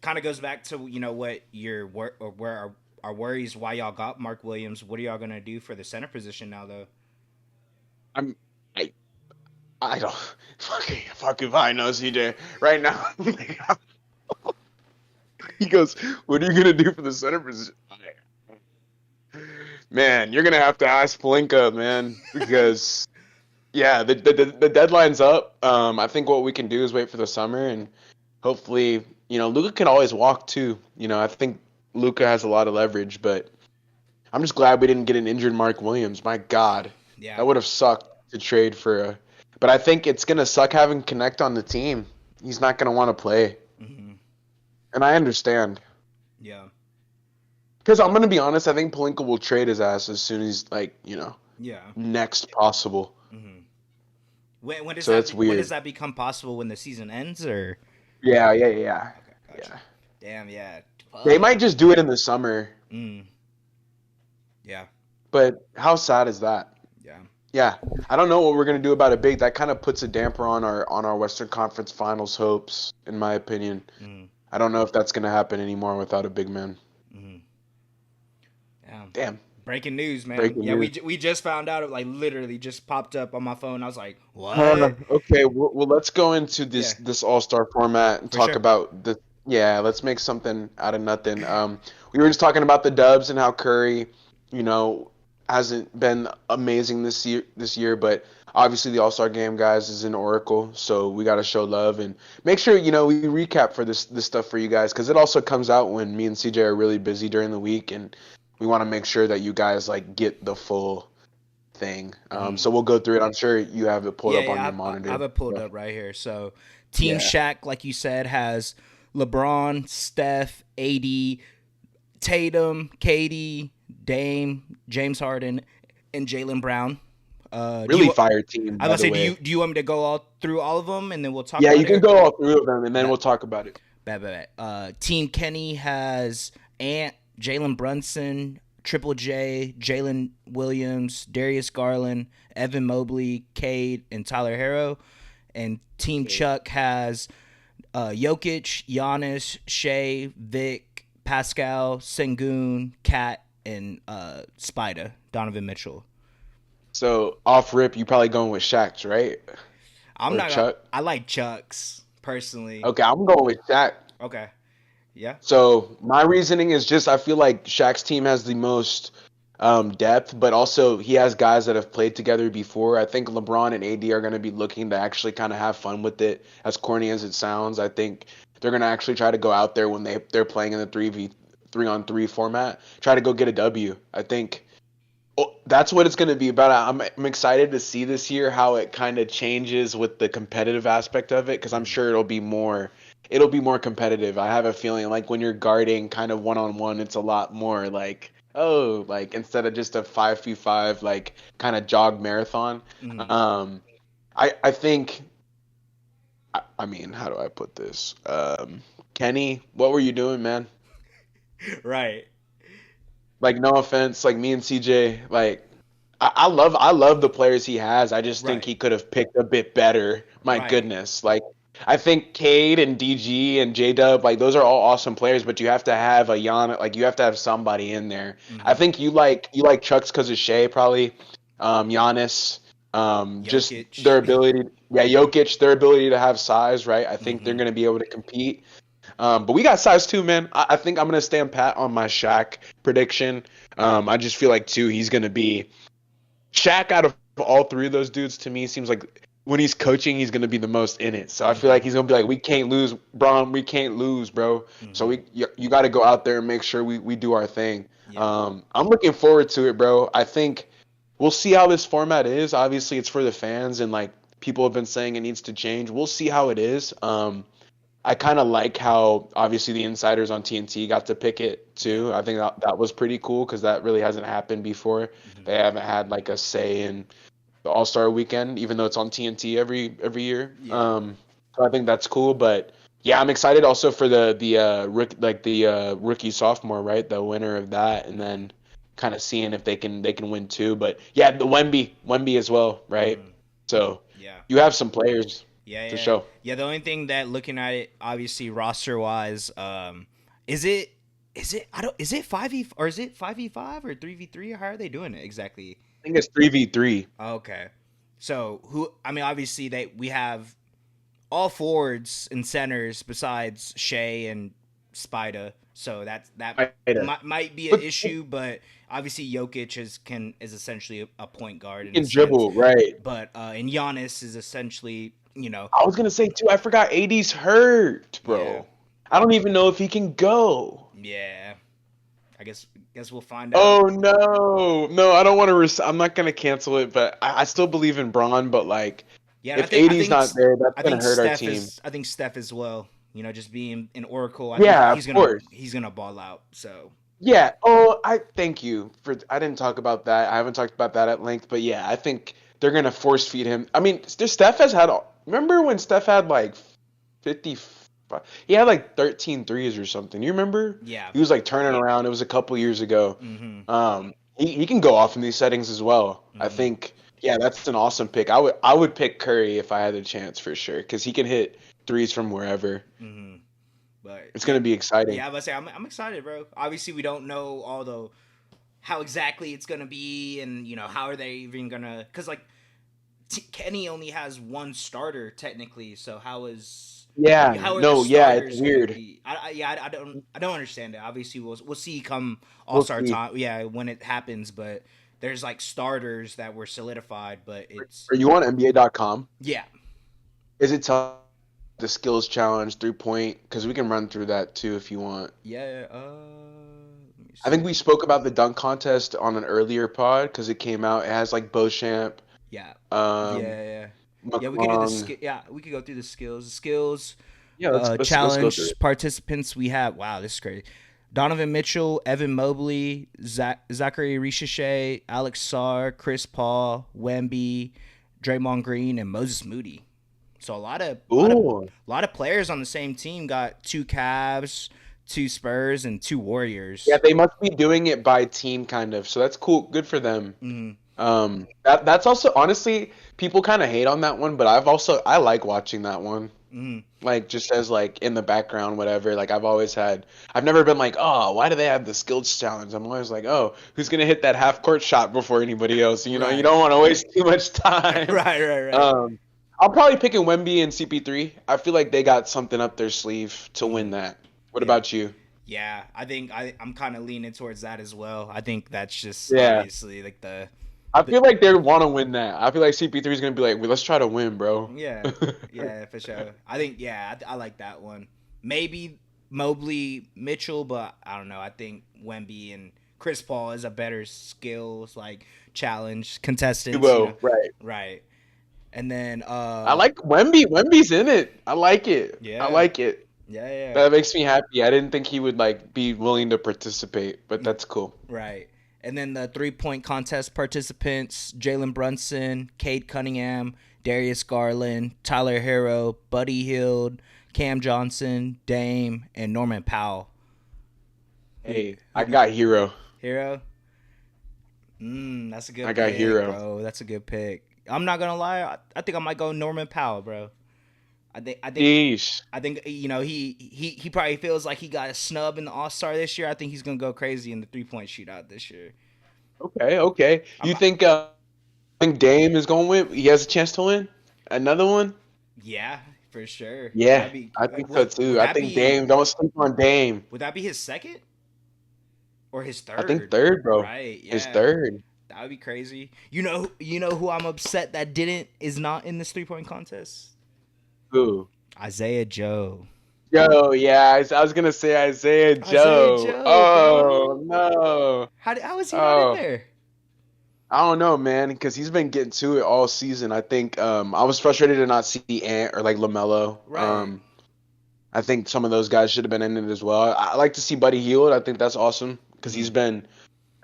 kind of goes back to what your or where our worries why y'all got Mark Williams. What are y'all gonna do for the center position now though? I'm I I don't fuck if I know, CJ. Right now he goes, "What are you gonna do for the center position?" Man, you're gonna have to ask Palinka, man, because yeah, the deadline's up. I think what we can do is wait for the summer and hopefully, Luca can always walk too. I think Luca has a lot of leverage, but I'm just glad we didn't get an injured Mark Williams. My God, Yeah. that would have sucked to trade for a. But I think it's gonna suck having Connect on the team. He's not gonna want to play, Hmm. and I understand. Yeah. Because I'm gonna be honest, I think Palinka will trade his ass as soon as like Yeah. next possible. Hmm. When does So that's when does weird. that become possible when the season ends or? Yeah, yeah, yeah, Okay, got you. yeah. Damn. Yeah. They Fuck. might just do it in the summer, Mm. Yeah. but how sad is that? Yeah. Yeah, I don't know what we're gonna do about it. Big that kind of puts a damper on our Western Conference Finals hopes, in my opinion. Mm. I don't know if that's gonna happen anymore without a big man. Mm. Yeah. Damn, Breaking news, man. breaking Yeah, news. we just found out. It like literally just popped up on my phone. I was like, what? Okay, well, let's go into Yeah, this All-Star format and for talk sure. about the. Yeah, let's make something out of nothing. We were just talking about the Dubs and how Curry, you know, hasn't been amazing this year, but obviously the All-Star game, guys, is an oracle, so we got to show love and make sure we recap for this stuff for you guys because it also comes out when me and CJ are really busy during the week, and we want to make sure that you guys like get the full thing. Hmm. So we'll go through it. I'm sure you have it pulled Yeah, up on yeah. your I monitor. have it pulled Yeah. up right here. So, Team Yeah. Shaq, like you said, has LeBron, Steph, AD, Tatum, Katie, Dame, James Harden, and Jaylen Brown. Do Really you? fire team, I by was the gonna say, way. do you want me to go all through all of them and then we'll talk Yeah, about you can it? go all through of them, and then That we'll talk about it. bad. Team Kenny has Ant, Jalen Brunson, Triple J, Jalen Williams, Darius Garland, Evan Mobley, Cade, and Tyler Harrow. And Team Okay. Chuck has Jokic, Giannis, Shea, Vic, Pascal, Sengun, Kat, and Spida, Donovan Mitchell. So off rip, you probably going with Shaq's, right? I'm Or not gonna. Chuck? I like Chucks personally. Okay, I'm going with Shaq. Okay. Yeah. So my reasoning is just I feel like Shaq's team has the most depth, but also he has guys that have played together before. I think LeBron and AD are going to be looking to actually kind of have fun with it. As corny as it sounds, I think they're going to actually try to go out there when they're playing in the 3v3 format, try to go get a W. I think that's what it's going to be about. I'm excited to see this year how it kind of changes with the competitive aspect of it because I'm sure it'll be more competitive. I have a feeling like when you're guarding kind of one on one, it's a lot more like like instead of just a 5v5 like kind of jog marathon. Mm-hmm. I think I mean how do I put this? Kenny, what were you doing, man? Right. Like no offense, like me and CJ, like I love the players he has. I just think Right. he could have picked a bit better. My Right. goodness, like I think Cade and DG and J Dub, like those are all awesome players, but you have to have a Yana, like you have to have somebody in there. I Mm-hmm. think you like Chucks because of Shea probably, Giannis, just Jokic. their ability, yeah, Jokic, their ability to have size, right? I think they're Mm-hmm. gonna be able to compete. But we got size too, man. I think I'm gonna stand pat on my Shaq prediction. I just feel like too he's gonna be Shaq out of all three of those dudes to me seems like when he's coaching he's gonna be the most in it. So I feel Mm-hmm. like he's gonna be like we can't lose, Braun. We can't lose, bro. So Mm-hmm. you got to go out there and make sure we do our thing. Yeah. I'm looking forward to it, bro. I think we'll see how this format is. Obviously, it's for the fans and like people have been saying it needs to change. We'll see how it is. I kind of like how obviously the insiders on TNT got to pick it Yeah. too. I think that was pretty cool because that really hasn't happened before. Mm-hmm. They haven't had like a say in the All Star Weekend, even though it's on TNT every year. Yeah. So I think that's cool. But yeah, I'm excited also for the rookie sophomore, right? The winner of that, and then kind of seeing if they can win too. But yeah, the Wemby as well, right? Mm-hmm. So Yeah. you have some players Yeah. to Yeah. show. Yeah. The only thing that looking at it, obviously roster wise, is it I don't is it 5v or is it 5v5 or 3v3? How are they doing it exactly? I think it's 3v3. Okay. So who? I mean, obviously we have all forwards and centers besides Shea and Spida. So that might be an But issue, but obviously Jokic is essentially a point guard he in a can sense. dribble, right? But and Giannis is essentially I was gonna say too. I forgot AD's hurt, yeah, bro. I don't even know if he can go. yeah. I guess we'll find out. Oh no, no, I don't want to. I'm not gonna cancel it, but I still believe in Braun. But like, Yeah, and if AD's not there, that's I gonna think hurt our team. Steph as well. Just being an Oracle, I think Yeah, of course. he's gonna ball out. So Yeah. Oh, I thank you for. I didn't talk about that. I haven't talked about that at length, but yeah, I think they're gonna force feed him. I mean, Steph has had. Remember when Steph had like 50? He had like 13 threes or something. You remember? yeah. He was like turning around. It was a couple years ago. Mm-hmm. He can go off in these settings as well. I Mm-hmm. think. Yeah, that's an awesome pick. I would pick Curry if I had the chance for sure because he can hit threes from wherever. Mm-hmm. But It's yeah, gonna be exciting. yeah. I was say I'm excited, bro. Obviously, we don't know all the how exactly it's gonna be, and how are they even gonna? Because like Kenny only has one starter technically, so Yeah. how are the No. Yeah. It's starters gonna weird. be? I don't understand it. Obviously, we'll see come All We'll Star see. time. Yeah, when it happens, but there's like starters that were solidified, but it's Are you on NBA.com? yeah. Is it the skills challenge 3 point? Because we can run through that too if you want. Yeah. Let me I think see. we spoke about the dunk contest on an earlier pod because it came out. It has like Beauchamp, Yeah. um, Yeah. Yeah, we could do the McClung. yeah, we could go through the skills. The skills Yeah, let's go through challenge it. participants we have. Wow, this is crazy. Donovan Mitchell, Evan Mobley, Zachary Richichet, Alex Sarr, Chris Paul, Wemby, Draymond Green, and Moses Moody. So Ooh. a lot of players on the same team got two Cavs, two Spurs, and two Yeah, Warriors. they must be doing it by team kind of. So that's cool. Good for them. Mm, That's also honestly people kind of hate on that one, but I like watching that one. mm, Like just as like in the background, whatever. Like I've never been like, oh, why do they have the skills challenge? I'm always like, oh, who's gonna hit that half court shot before anybody else? You know, you right, don't want to waste too much time. right. Um, I'll probably pick a Wemby and CP3. I feel like they got something up their sleeve to Mm, win that. What yeah. about you? Yeah, I think I'm kind of leaning towards that as well. I think that's just Yeah. obviously like I the feel like they want to win that. I feel like CP3 is gonna be like, well, let's try to win, bro. yeah, yeah, for sure. I think I like that one. Maybe Mobley Mitchell, but I don't know. I think Wemby and Chris Paul is a better skills like challenge contestants. You know, Duo, right? right? And then I like Wemby. Wemby's in it. I like it. I yeah, like it. yeah, That makes me happy. I didn't think he would like be willing to participate, but that's cool. right. And then the 3-point contest participants: Jalen Brunson, Cade Cunningham, Darius Garland, Tyler Hero, Buddy Hield, Cam Johnson, Dame, and Norman Powell. Who, Hey, who I do you, got Hero. Hero? That's a I good got pick, Hero. bro. That's a good pick. I'm not gonna lie. I think I might go Norman Powell, bro. I think I think Sheesh. I think you know he probably feels like he got a snub in the All Star this year. I think he's gonna go crazy in the 3-point shootout this year. Okay, okay. I'm Think Dame is going to win? He has a chance to win? Another one? Yeah, for sure. Yeah, That'd be I think so would too. I that think be Dame. Don't sleep on Dame. would that be his second or his I think third? third, bro. Right. His Yeah. third. That would be crazy. You know who I'm upset that is not in this 3-point contest? Who? Isaiah Joe. Joe, yeah, I was gonna say Isaiah Isaiah Joe. Joe, Oh bro. no. How is he not in Oh, there? I don't know, man, because he's been getting to it all season. I think I was frustrated to not see Ant or like Lamelo. Right. I think some of those guys should have been in it as well. I like to see Buddy Hield. I think that's awesome because he's Mm, been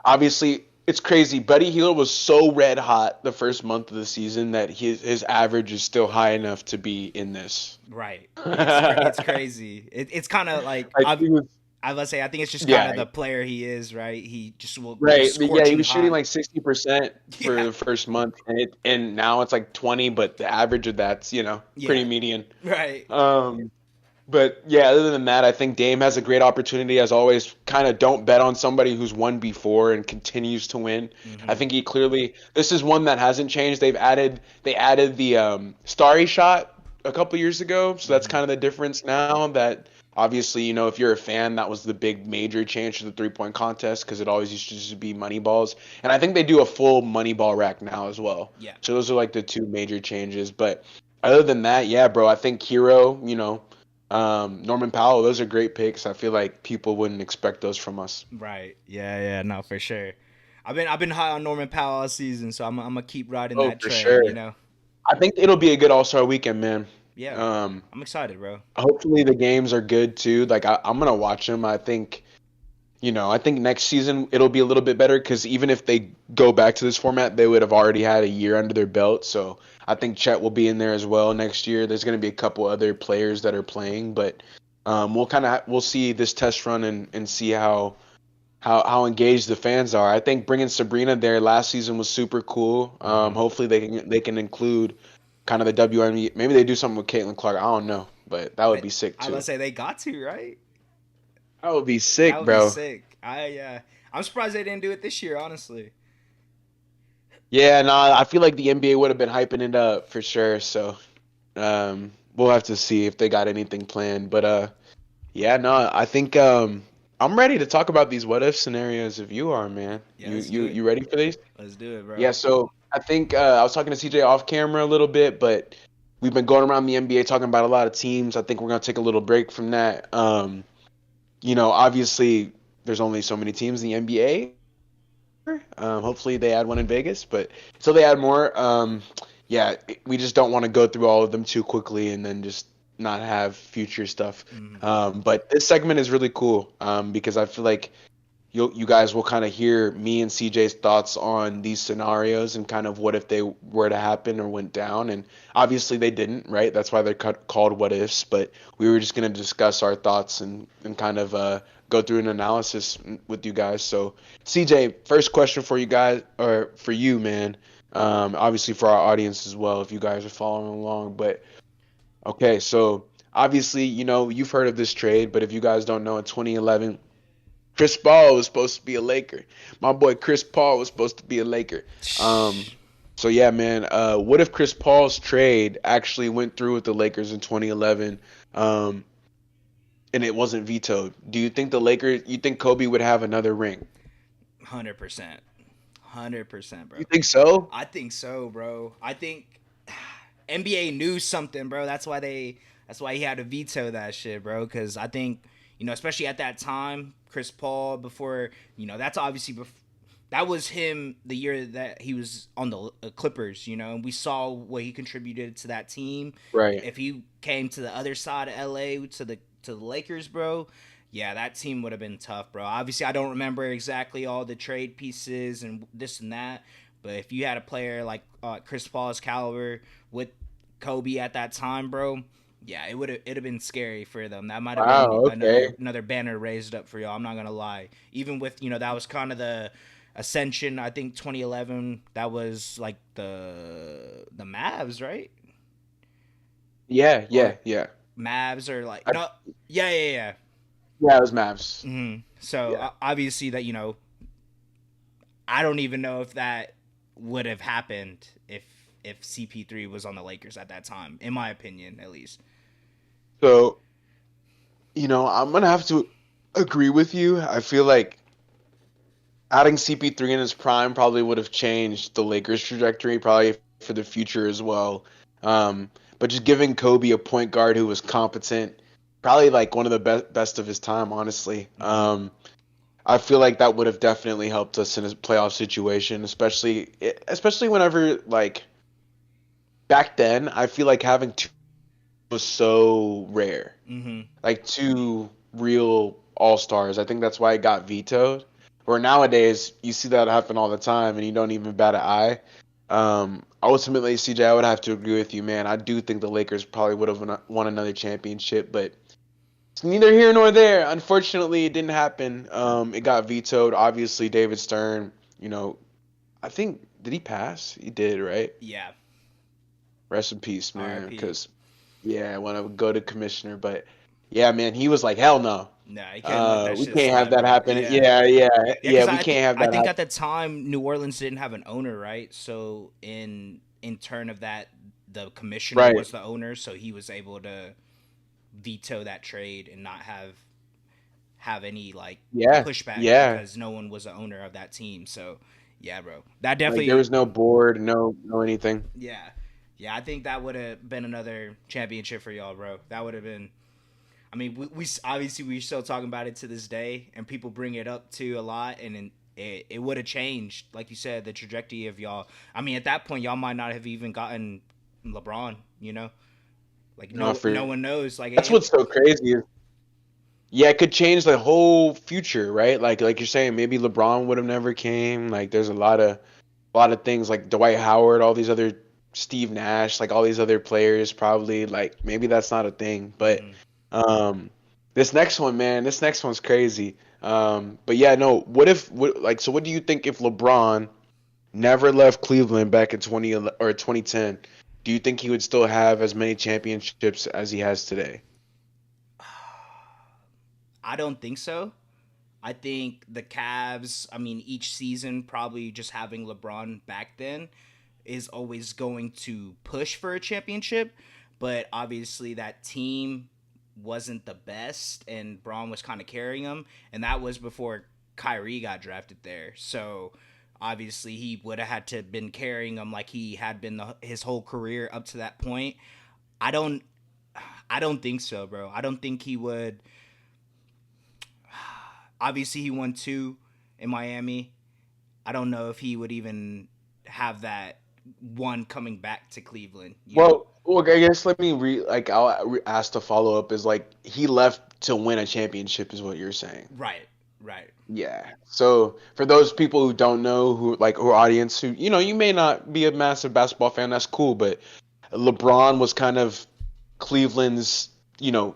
obviously it's crazy. Buddy Hield was so red hot the first month of the season that his average is still high enough to be in this. right. Like It's crazy. It's kind of like he was, I was say I think it's just kind yeah, of the player he is, right? He just will be right. Yeah, he scorching was shooting hot. like 60% for Yeah. the first month, and now it's like 20, but the average of that's pretty Yeah. median. Right. Um, But yeah, other than that, I think Dame has a great opportunity as always. Kind of don't bet on somebody who's won before and continues to win. I Hmm. think he clearly this is one that hasn't changed. They added the starry shot a couple years ago, so that's Hmm. kind of the difference now. That obviously if you're a fan, that was the big major change to the 3-point contest because it always used to just be money balls, and I think they do a full money ball rack now as well. Yeah. So those are like the two major changes. But other than that, yeah, bro, I think Hero, Norman Powell, those are great picks. I feel like people wouldn't expect those from us. Right. Yeah. No, for sure. I've been high on Norman Powell all season, so I'm gonna keep riding Oh, that for train. sure. I think it'll be a good All-Star weekend, man. Yeah. Um, I'm excited, bro. Hopefully the games are good too. Like I'm gonna watch them. I think next season it'll be a little bit better because even if they go back to this format, they would have already had a year under their belt. So I think Chet will be in there as well next year. There's going to be a couple other players that are playing, but we'll see this test run and see how engaged the fans are. I think bringing Sabrina there last season was super cool. Hmm. Hopefully they can include kind of the WNBA. Maybe they do something with Caitlin Clark. I don't know, but that would be sick I would too. say they got to, right. That would be That sick, would be bro. sick. I'm surprised they didn't do it this year, honestly. Yeah, no, I feel like the NBA would have been hyping it up for sure. So we'll have to see if they got anything planned. But yeah, no, I think I'm ready to talk about these what if scenarios if you are, man. Yeah, You let's you do it. you ready for these? Let's do it, bro. Yeah, so I think I was talking to CJ off camera a little bit, but we've been going around the NBA talking about a lot of teams. I think we're gonna take a little break from that. Obviously there's only so many teams in the NBA. Hopefully they add one in Vegas, but so they add more. Yeah, we just don't want to go through all of them too quickly and then just not have future stuff. Mm-hmm. But this segment is really cool because I feel like you guys will kind of hear me and CJ's thoughts on these scenarios and kind of what if they were to happen or went down. And obviously they didn't, right? That's why they're called what ifs. But we were just going to discuss our thoughts and kind of go through an analysis with you guys. So CJ, first question for you guys, or for you, man. Obviously for our audience as well, if you guys are following along. But okay, so obviously, you've heard of this trade, but if you guys don't know, in 2011, Chris Paul was supposed to be a Laker. My boy Chris Paul was supposed to be a Laker. Um, so yeah, man. What if Chris Paul's trade actually went through with the Lakers in 2011, um, and it wasn't vetoed? Do you think the Lakers? You think Kobe would have another ring? 100%. 100%, bro. You think so? I think so, bro. I think NBA knew something, bro. That's why he had to veto that shit, bro. Because I think, especially at that time, Chris Paul, before, that's obviously that was him the year that he was on the Clippers, and we saw what he contributed to that team. Right. If he came to the other side of LA to the Lakers, bro, yeah, that team would have been tough, bro. Obviously, I don't remember exactly all the trade pieces and this and that, but if you had a player like Chris Paul's caliber with Kobe at that time, bro, yeah, it'd have been scary for them. That might have been Wow. Okay. another banner raised up for y'all. I'm not gonna lie. Even with that was kind of the ascension. I think 2011 that was like the Mavs, right? Yeah. Or Yeah. Yeah. Mavs or like I, no, yeah. yeah. It was Mavs. So Yeah. obviously that I don't even know if that would have happened if CP3 was on the Lakers at that time, in my opinion, at least. So I'm gonna have to agree with you. I feel like adding CP3 in his prime probably would have changed the Lakers' trajectory, probably for the future as well. But just giving Kobe a point guard who was competent, probably like one of the best of his time, honestly. Mm-hmm. I feel like that would have definitely helped us in a playoff situation, especially whenever like back then. I feel like having two was so rare, Mm-hmm. like two real all stars. I think that's why it got vetoed. Or nowadays, you see that happen all the time, and you don't even bat an eye. Ultimately, CJ, I would have to agree with you, man. I do think the Lakers probably would have won another championship, but it's neither here nor there. Unfortunately, it didn't happen. It got vetoed. Obviously, David Stern, I think, did he pass? He did, right? Yeah. Rest in peace, man. R.I.P. Because, yeah, I want to go to commissioner, but yeah, man, he was like, hell no. Nah, you can't let that We shit can't have slide, that bro. happen. Yeah. Yeah, yeah, Yeah, yeah. because We can't have I that think happen. at the time New Orleans didn't have an owner, right? So in turn of that, the commissioner Right. was the owner, so he was able to veto that trade and not have any like Yeah, pushback yeah. because no one was the owner of that team. So yeah, bro, that Like there definitely was no board, no anything. yeah, yeah. I think that would have been another championship for y'all, bro. That would have been. I mean, we obviously we're still talking about it to this day, and people bring it up too a lot, and then it would have changed, like you said, the trajectory of y'all. I mean, at that point, y'all might not have even gotten LeBron. Like No, no for one knows. Like that's what's so crazy. Yeah, it could change the whole future, right? Like you're saying, maybe LeBron would have never came. Like there's a lot of things like Dwight Howard, all these other Steve Nash, like all these other players probably like maybe that's not a thing. But mhm. um this next one, man, this next one's crazy. But yeah, no, what do you think if LeBron never left Cleveland back in 20 or 2010? Do you think he would still have as many championships as he has today? I don't think so. I think the Cavs, I mean, each season probably just having LeBron back then is always going to push for a championship, but obviously that team wasn't the best and Braun was kind of carrying them, and that was before Kyrie got drafted there. So obviously he would have had to been carrying them like he had been his whole career up to that point. I don't I don't think so, bro. I don't think he would. Obviously he won two in Miami. I don't know if he would even have that one coming back to Cleveland. Well, Well, I guess let me ask the follow up is like he left to win a championship is what you're saying. Right, right. Yeah. So for those people who don't know, who audience who you may not be a massive basketball fan, that's cool. But LeBron was kind of Cleveland's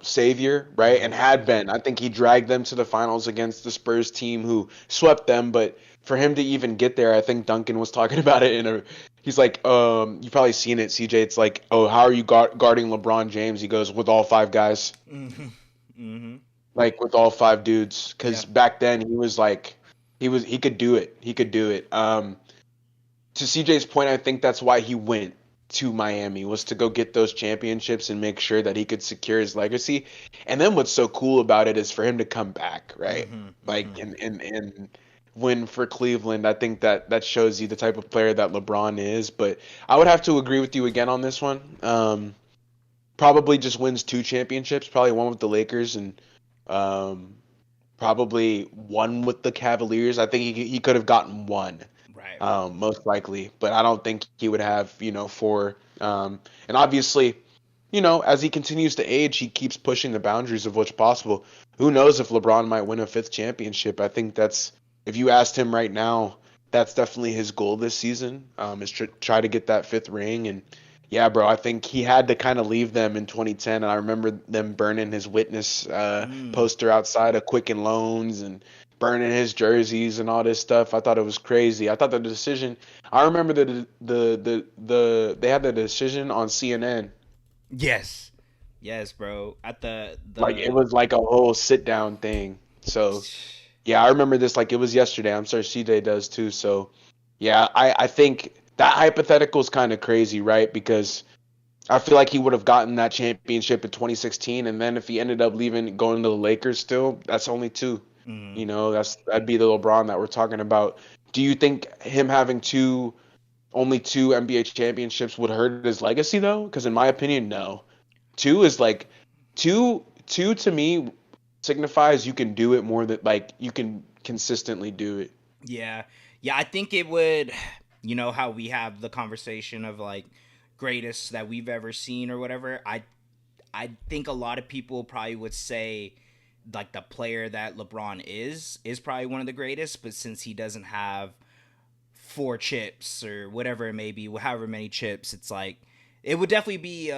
savior, right? And had been. I think he dragged them to the finals against the Spurs team who swept them. But for him to even get there, I think Duncan was talking about it in a. He's like, you've probably seen it, CJ. It's like, oh, how are you guarding LeBron James? He goes with all five guys, Mm-hmm. Mm-hmm. like with all five dudes, because Yeah. back then he was like, he could do it. He could do it. To CJ's point, I think that's why he went to Miami was to go get those championships and make sure that he could secure his legacy. And then what's so cool about it is for him to come back, right? Mm-hmm. Mm-hmm. Like and win for Cleveland. I think that shows you the type of player that LeBron is. But I would have to agree with you again on this one. Probably just wins two championships. Probably one with the Lakers and um, probably one with the Cavaliers. I think he could have gotten one Right. most likely. But I don't think he would have, four. And obviously, as he continues to age, he keeps pushing the boundaries of what's possible. Who knows if LeBron might win a fifth championship? I think if you asked him right now, that's definitely his goal this season. Is try to get that fifth ring. And yeah, bro, I think he had to kind of leave them in 2010. And I remember them burning his witness Mm. poster outside of Quicken Loans and burning his jerseys and all this stuff. I thought it was crazy. I thought the decision. I remember they had the decision on CNN. Yes. Yes, bro. At Like it the was like a whole sit down thing. So yeah, I remember this like it was yesterday. I'm sure CJ does too. So yeah, I think that hypothetical is kind of crazy, right? Because I feel like he would have gotten that championship in 2016, and then if he ended up leaving, going to the Lakers, still that's only two. mm, That'd be the LeBron that we're talking about. Do you think him having only two NBA championships would hurt his legacy though? Because in my opinion, no. Two is like two to me signifies you can do it more than like you can consistently do it. yeah. Yeah, I think it would, how we have the conversation of like greatest that we've ever seen or whatever. I think a lot of people probably would say like the player that LeBron is probably one of the greatest, but since he doesn't have four chips or whatever it may be, however many chips, it's like it would definitely be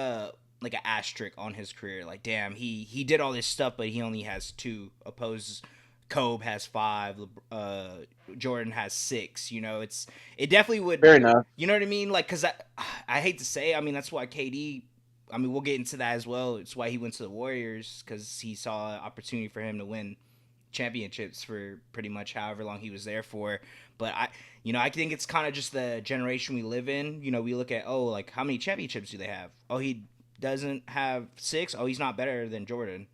like an asterisk on his career. Like, damn, he did all this stuff, but he only has two. Opposed, Kobe has five. Jordan has six. It definitely would. Fair enough. You know what I mean? Like, cause I hate to say, I mean that's why KD. I mean, we'll get into that as well. It's why he went to the Warriors because he saw an opportunity for him to win championships for pretty much however long he was there for. But I think it's kind of just the generation we live in. We look at like how many championships do they have? Oh, he doesn't have six. Oh, he's not better than Jordan.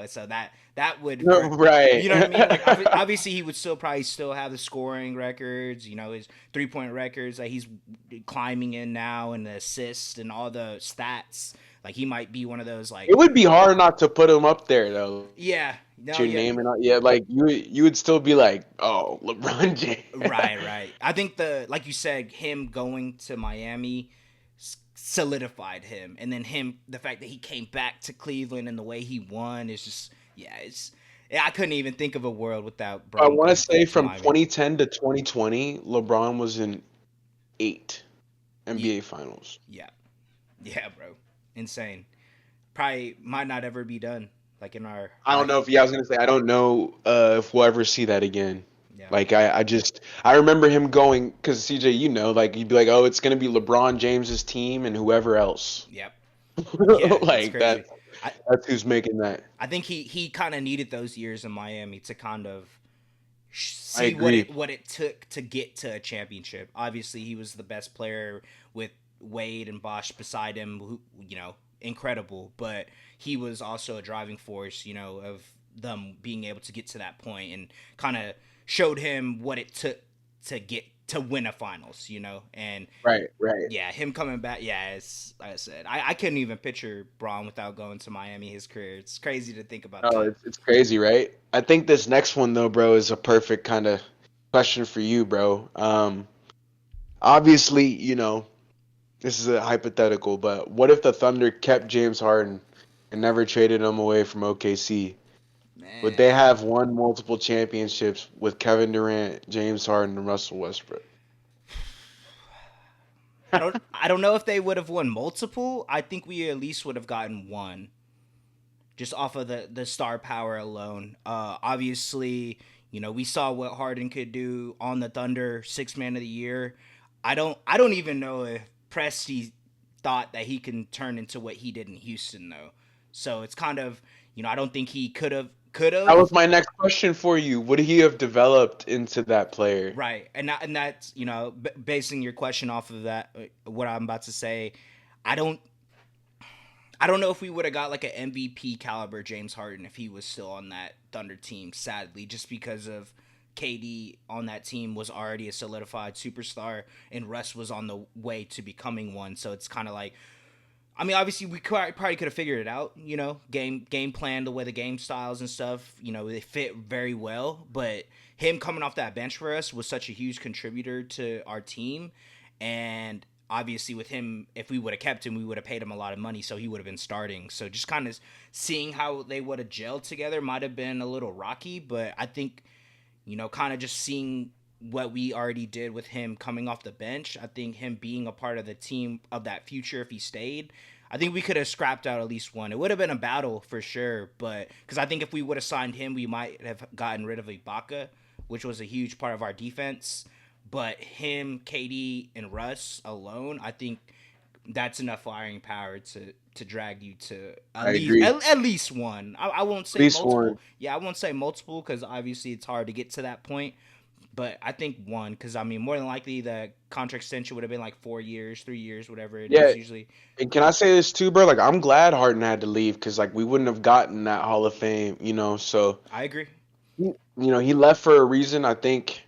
So that would No, right. you know what I mean? Like obviously he would still have the scoring records. His 3-point records that he's climbing in now, and the assists and all the stats. Like he might be one of those like It would be hard not to put him up there though. yeah no Your yeah name and all, yeah, like you would still be like, oh, LeBron James. right. I think like you said, him going to Miami solidified him, and then the fact that he came back to Cleveland and the way he won is just I couldn't even think of a world without I Bron want to coming say to from Miami. 2010 to 2020, LeBron was in 8 Yeah, NBA finals. yeah, yeah, bro, insane. Probably might not ever be done like in our I don't know life. if I was gonna say I don't know if we'll ever see that again. Yeah, Like I remember him going because CJ, like you'd be like, oh, it's gonna be LeBron James's team and whoever else. yep, yeah, it's Like crazy. I that's who's making that. I think he kind of needed those years in Miami to kind of I see what agree. it took to get to a championship. Obviously, he was the best player with Wade and Bosch beside him, who incredible. But he was also a driving force, of them being able to get to that point, and kind of showed him what it took to get to win a finals, and Right, right. yeah, him coming back. Yeah, it's like I said, I couldn't even picture Braun without going to Miami. His career, it's crazy to think about Oh, that. it's crazy, right? I think this next one though, bro, is a perfect kind of question for you, bro. Obviously, this is a hypothetical, but what if the Thunder kept James Harden and never traded him away from OKC? Would they Man, have won multiple championships with Kevin Durant, James Harden, and Russell Westbrook? I don't know if they would have won multiple. I think we at least would have gotten one, just off of the star power alone. Obviously, we saw what Harden could do on the Thunder, six man of the year. I don't even know if Presti thought that he can turn into what he did in Houston though. So it's kind of, I don't think he could have. That was my next question for you. Would he have developed into that player? Right, and that's basing your question off of that. What I'm about to say, I don't I don't know if we would have got like an MVP caliber James Harden if he was still on that Thunder team. Sadly, just because of KD on that team was already a solidified superstar, and Russ was on the way to becoming one. So it's kind of like, I mean, obviously we probably could have figured it out, game plan, the way the game styles and stuff, they fit very well. But him coming off that bench for us was such a huge contributor to our team, and obviously with him, if we would have kept him, we would have paid him a lot of money, so he would have been starting. So just kind of seeing how they would have gelled together might have been a little rocky, but I think kind of just seeing what we already did with him coming off the bench. I think him being a part of the team of that future, if he stayed, I think we could have scrapped out at least one. It would have been a battle for sure, but because I think if we would have signed him, we might have gotten rid of Ibaka, which was a huge part of our defense. But him, KD, and Russ alone, I think that's enough firing power to drag you to I agree. at least one. I won't At say least one. multiple. Yeah, I won't say multiple because obviously it's hard to get to that point. But I think one, because I mean, more than likely the contract extension would have been like 4 years, 3 years, whatever it Yeah, is. Usually, and can I say this too, bro? Like, I'm glad Harden had to leave because like we wouldn't have gotten that Hall of Fame, you know. So I agree. he left for a reason. I think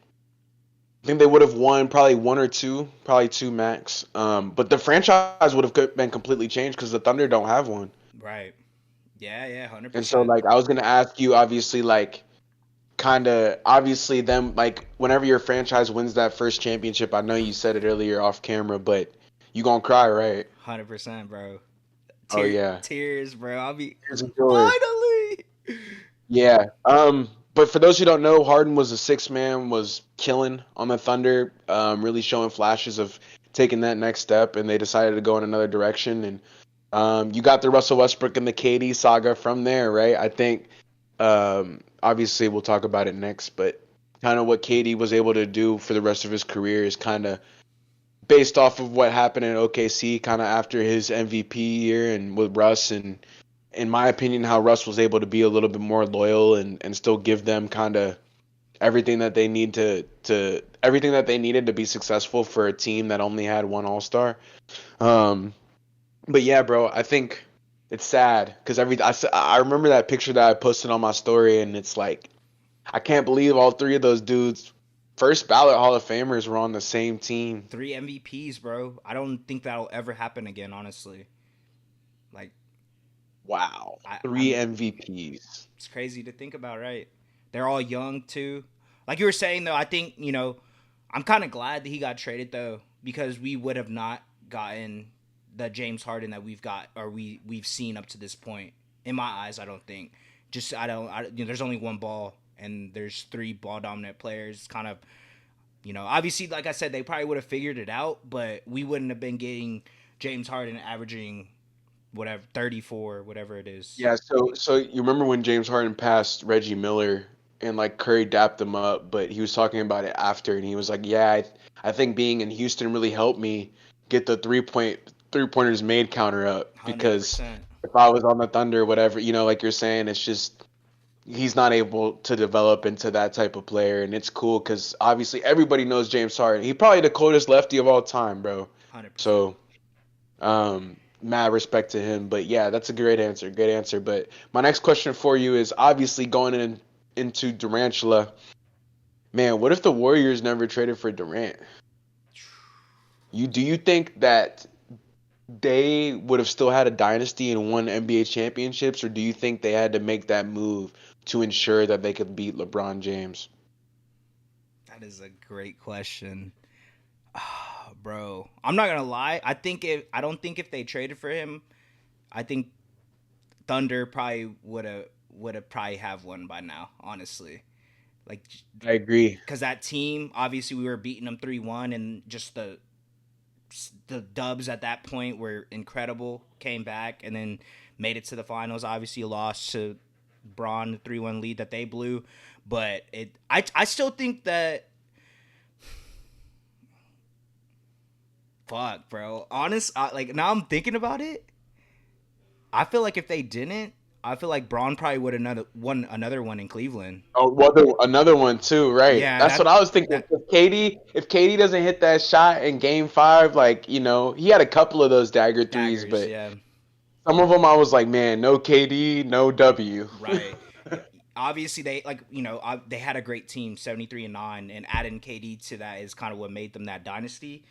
they would have won probably one or two, probably two max. But the franchise would have been completely changed because the Thunder don't have one. Right. Yeah. Yeah. hundred And so, percent. like, I was gonna ask you, obviously, like, kind of, obviously, them, like, whenever your franchise wins that first championship, I know you said it earlier off camera, but you gonna cry, right? 100%, bro. Oh yeah, Tears, bro. I'll be here's a joy. finally. Yeah. But for those who don't know, Harden was a six man, was killing on the Thunder, really showing flashes of taking that next step, and they decided to go in another direction. And you got the Russell Westbrook and the KD saga from there, right? I think obviously we'll talk about it next, but kind of what KD was able to do for the rest of his career is kind of based off of what happened in OKC, kind of after his MVP year and with Russ, and in my opinion, how Russ was able to be a little bit more loyal and still give them kind of everything that they need to everything that they needed to be successful for a team that only had one All Star. Um, but yeah, bro, I think it's sad because I remember that picture that I posted on my story, and it's like I can't believe all three of those dudes, first ballot Hall of Famers, were on the same team. Three MVPs, bro. I don't think that'll ever happen again, honestly. Like, Wow, I three mean, MVPs. it's crazy to think about, right? They're all young too. Like you were saying though, I think, I'm kind of glad that he got traded though, because we would have not gotten the James Harden that we've got, or we've seen up to this point. In my eyes, I don't think. Just I don't. There's only one ball, and there's three ball dominant players. It's kind of, obviously, like I said, they probably would have figured it out, but we wouldn't have been getting James Harden averaging whatever 34, whatever it is. Yeah, so you remember when James Harden passed Reggie Miller and like Curry dapped him up, but he was talking about it after, and he was like, "Yeah, I think being in Houston really helped me get the three pointers made counter up Hundred because percent. if I was on the Thunder, whatever, like you're saying, it's just he's not able to develop into that type of player, and it's cool because obviously everybody knows James Harden. He probably the coldest lefty of all time, bro. 100%. So mad respect to him. But yeah, that's a great answer. Good answer. But my next question for you is obviously going into Durantula. Man, what if the Warriors never traded for Durant? Do you think that they would have still had a dynasty and won NBA championships, or do you think they had to make that move to ensure that they could beat LeBron James? That is a great question. bro. I'm not gonna lie. I don't think if they traded for him, I think Thunder probably would have probably have one by now. Honestly, like, I agree. because that team, obviously we were beating them 3-1, and just the dubs at that point were incredible. Came back and then made it to the finals. Obviously lost to Braun, the 3-1 lead that they blew, but I still think that, fuck, bro. Like, now I'm thinking about it. I feel like if they didn't, I feel like Braun probably would have won another one in Cleveland. Oh, well, another one too, right? Yeah, That's what I was thinking. that If KD doesn't hit that shot in Game 5, like he had a couple of those dagger threes, daggers. but Yeah, some of them I was like, man, no KD, no W. right. Obviously, they they had a great team, 73-9, and adding KD to that is kind of what made them that dynasty.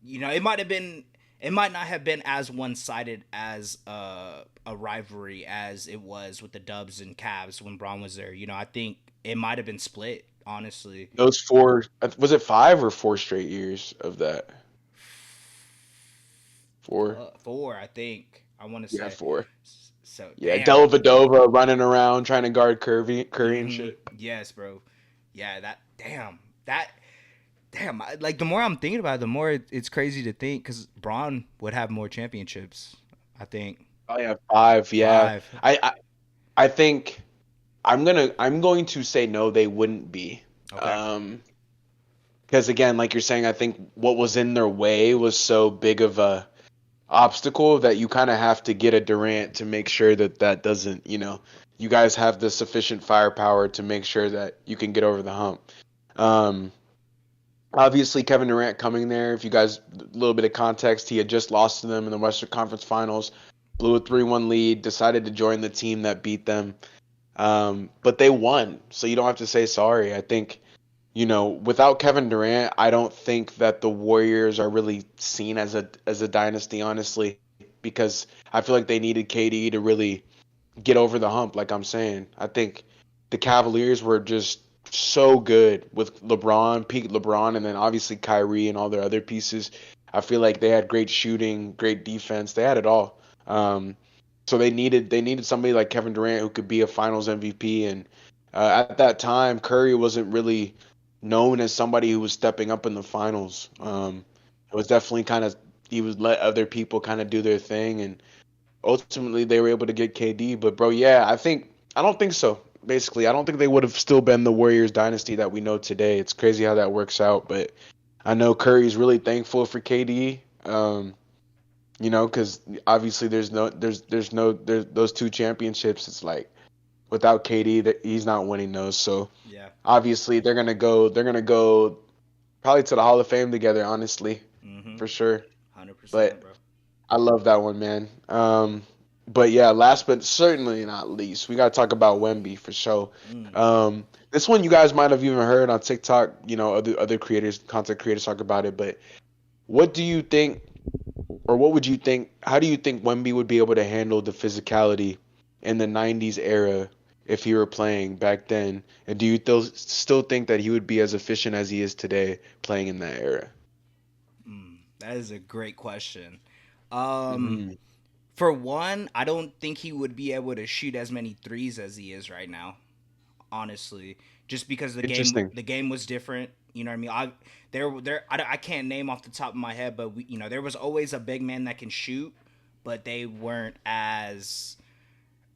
It might not have been as one sided as a rivalry as it was with the Dubs and Cavs when Braun was there. I think it might have been split, honestly. Those four, was it 5 or 4 straight years of that? 4. Four, I think. I want to Yeah, say. 4. So Yeah, damn. Dellavedova running around trying to guard Curry and shit. Yes, bro. Yeah, damn. Like, the more I'm thinking about it, the more it's crazy to think, because Braun would have more championships. I think Oh yeah, 5. Yeah, 5. I think I'm going to say no, they wouldn't be. Okay. Because again, like you're saying, I think what was in their way was so big of a obstacle that you kind of have to get a Durant to make sure that doesn't, you guys have the sufficient firepower to make sure that you can get over the hump. Um, Obviously, Kevin Durant coming there, if you guys, a little bit of context, he had just lost to them in the Western Conference Finals, blew a 3-1 lead, decided to join the team that beat them. But they won, so you don't have to say sorry. I think, without Kevin Durant, I don't think that the Warriors are really seen as a dynasty, honestly, because I feel like they needed KD to really get over the hump, like I'm saying. I think the Cavaliers were just so good with LeBron, peak LeBron, and then obviously Kyrie and all their other pieces. I feel like they had great shooting, great defense. They had it all. So they needed somebody like Kevin Durant who could be a Finals MVP. And at that time, Curry wasn't really known as somebody who was stepping up in the finals. It was definitely kind of he would let other people kind of do their thing, and ultimately they were able to get KD. But bro, yeah, I don't think so. Basically, I don't think they would have still been the Warriors dynasty that we know today. It's crazy how that works out, but I know Curry's really thankful for KD. Because obviously there's those 2 championships. It's like without KD, that he's not winning those. So Yeah. obviously they're gonna go probably to the Hall of Fame together. Honestly, Mm-hmm. for sure. 100%, But bro. I love that one, man. But yeah, last but certainly not least, we gotta talk about Wemby for sure. Mm. This one you guys might have even heard on TikTok. Other creators, content creators talk about it. But what do you think, or what would you think? How do you think Wemby would be able to handle the physicality in the '90s era if he were playing back then? And do you still think that he would be as efficient as he is today playing in that era? That is a great question. Um, Mm, for one, I don't think he would be able to shoot as many threes as he is right now. Honestly, just because interesting. the game was different. You know what I mean? I can't name off the top of my head, but there was always a big man that can shoot, but they weren't as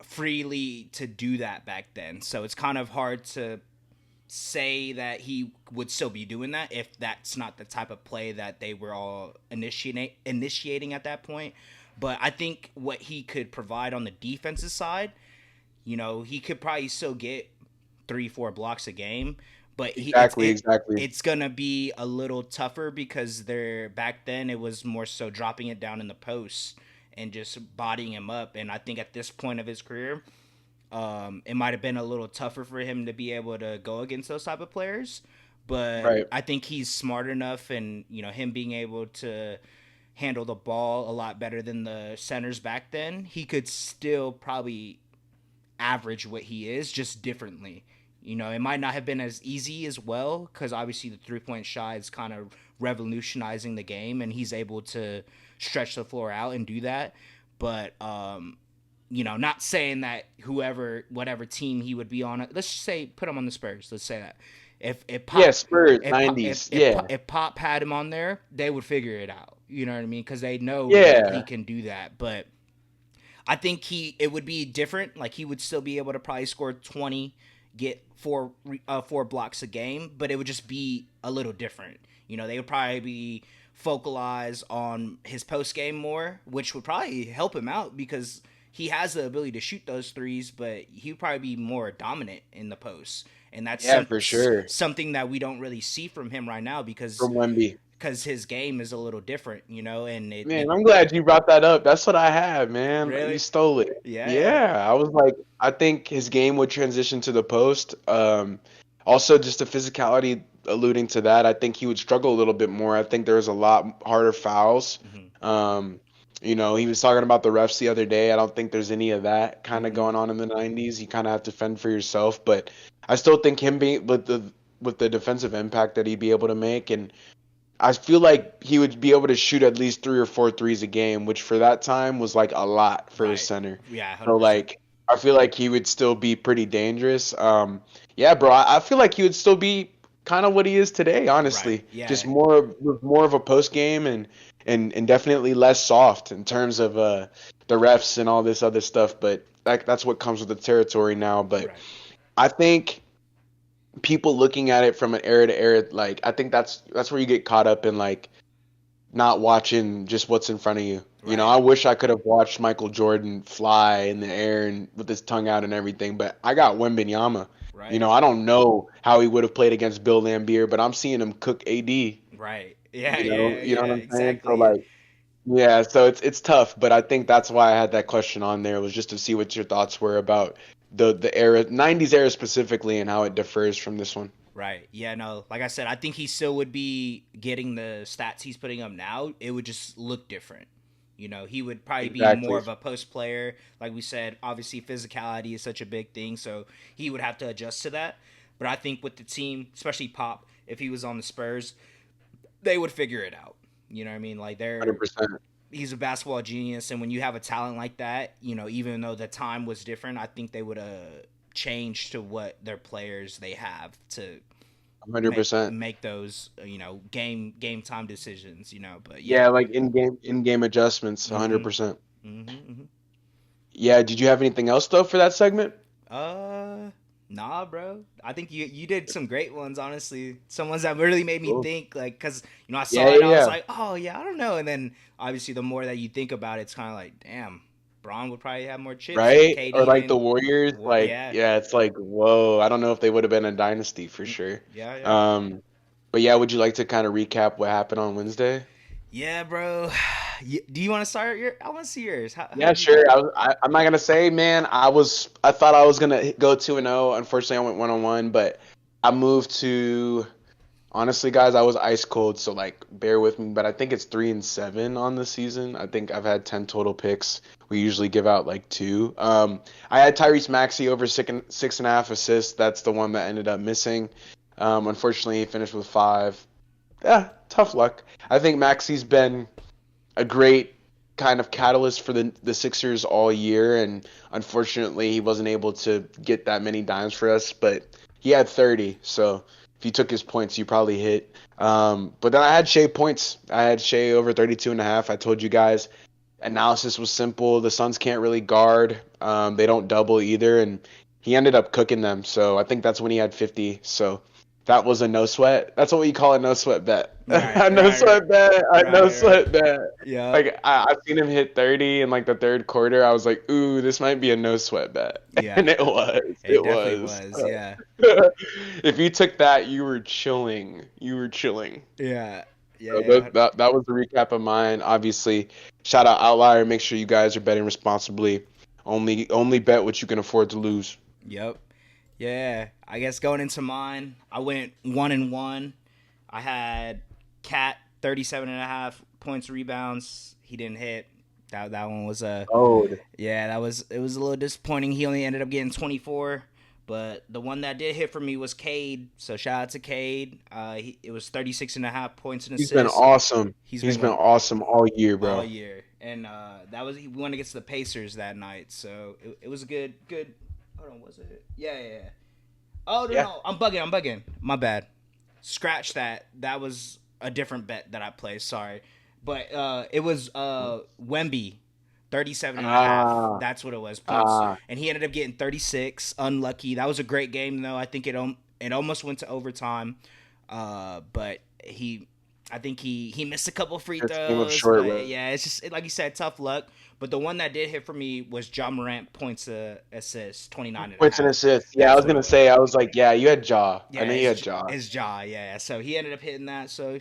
freely to do that back then. So it's kind of hard to say that he would still be doing that if that's not the type of play that they were all initiating at that point. But I think what he could provide on the defensive side, he could probably still get 3-4 blocks a game, but Exactly. it's gonna be a little tougher because back then it was more so dropping it down in the post and just bodying him up. And I think at this point of his career, it might have been a little tougher for him to be able to go against those type of players. But Right. I think he's smart enough, and him being able to handle the ball a lot better than the centers back then, he could still probably average what he is, just differently. It might not have been as easy as well, because obviously the 3-point shot is kind of revolutionizing the game, and he's able to stretch the floor out and do that. But not saying that whatever team he would be on, let's just say put him on the Spurs. Let's say that if Yeah, Pop Spurs, if Pop, 90s. Yeah. if Pop had him on there, they would figure it out. You know what I mean? Because they know that he Yeah. can do that. But I think it would be different. Like he would still be able to probably score 20, get four blocks a game, but it would just be a little different. They would probably be focalized on his post game more, which would probably help him out because he has the ability to shoot those threes, but he would probably be more dominant in the post. And that's For sure. something that we don't really see from him right now From Wemby. because his game is a little different, and Man, I'm glad you brought that up. That's what I have, man. Really? You stole it. Yeah. I was like, I think his game would transition to the post. Also, just the physicality alluding to that, I think he would struggle a little bit more. I think there's a lot harder fouls. He was talking about the refs the other day. I don't think there's any of that kind of going on in the 90s. You kind of have to fend for yourself. But I still think him being with the defensive impact that he'd be able to make, and I feel like he would be able to shoot at least 3 or 4 threes a game, which for that time was like a lot for a center. Yeah, 100%. So like I feel like he would still be pretty dangerous. Bro, I feel like he would still be kind of what he is today, honestly. Right. Yeah. Just more of a post game and definitely less soft in terms of the refs and all this other stuff. But that's what comes with the territory now. But I think people looking at it from an era to era, like I think that's where you get caught up in like not watching just what's in front of you. Right. I wish I could have watched Michael Jordan fly in the air and with his tongue out and everything, but I got Wembanyama. Right. I don't know how he would have played against Bill Laimbeer, but I'm seeing him cook AD. Right. Yeah. You know what I'm saying? Exactly. So like, so it's tough, but I think that's why I had that question on there, was just to see what your thoughts were about the era, 90s era specifically, and how it differs from this one. Right. Yeah, no, like I said, I think he still would be getting the stats he's putting up now. It would just look different. He would probably be more of a post player. Like we said, obviously physicality is such a big thing, so he would have to adjust to that. But I think with the team, especially Pop, if he was on the Spurs, they would figure it out. You know what I mean? Like 100%. He's a basketball genius, and when you have a talent like that, even though the time was different, I think they would change to what their players they have to 100% make those game time decisions. But like in game adjustments, 100%. Mm-hmm. Yeah, did you have anything else though for that segment? Nah, bro. I think you did some great ones, honestly. Some ones that really made me think, like, because I saw it, I was like, oh yeah, I don't know. And then obviously the more that you think about it, it's kind of like, damn, Braun would probably have more chips, right? KD Or like the Warriors, it's like, whoa, I don't know if they would have been a dynasty for sure. Yeah. But yeah, would you like to kind of recap what happened on Wednesday? Yeah, bro. Do you want to start I want to see yours. Yeah, sure. I'm not gonna say, man. I thought I was gonna go 2-0. Unfortunately, I went 1-1, but I moved to. Honestly, guys, I was ice cold, so like bear with me. But I think it's 3-7 on the season. I think I've had 10 total picks. We usually give out like 2. I had Tyrese Maxey over 6.5 assists. That's the one that ended up missing. Unfortunately, he finished with 5. Yeah, tough luck. I think Maxey's been a great kind of catalyst for the Sixers all year, and unfortunately, he wasn't able to get that many dimes for us. But he had 30, so. If you took his points, you probably hit. But then I had Shea points. I had Shea over 32.5. I told you guys, analysis was simple. The Suns can't really guard. They don't double either, and he ended up cooking them. So I think that's when he had 50. So that was a no sweat. That's what we call a no sweat bet. A no sweat bet. Yeah. Like I've seen him hit 30 in like the third quarter. I was like, ooh, this might be a no sweat bet. Yeah. And it was. It definitely was. Yeah. If you took that, you were chilling. Yeah. So that was the recap of mine. Obviously, shout out Outlier. Make sure you guys are betting responsibly. Only bet what you can afford to lose. Yep. Yeah. I guess going into mine, I went 1-1. I had Cat 37.5 points, rebounds. He didn't hit. That one was Oh. Yeah, it was a little disappointing. He only ended up getting 24. But the one that did hit for me was Cade. So shout out to Cade. It was 36.5 points and He's been assists. awesome. He's He's been been going awesome all year, all bro. year, and that was he went against the Pacers that night. So it was a good. Hold on, was it? Yeah. Oh no, Yeah. no, I'm bugging. My bad. Scratch that. That was a different bet that I placed. Sorry, but it was Wemby. 37 and a half. Ah, That's what it was. Points. ah. And he ended up getting 36. Unlucky. That was a great game though. I think it almost went to overtime. But I think he missed a couple free Just came up throws. short, But bro. yeah, it's just like you said, tough luck. But the one that did hit for me was Ja Morant points assist, 29 and a Points and half. assists. Yeah, I That's was what it gonna was. say. I was like, yeah, you had Jaw. I Yeah, know you had Jaw. it's Ja. Yeah, so he ended up hitting that. So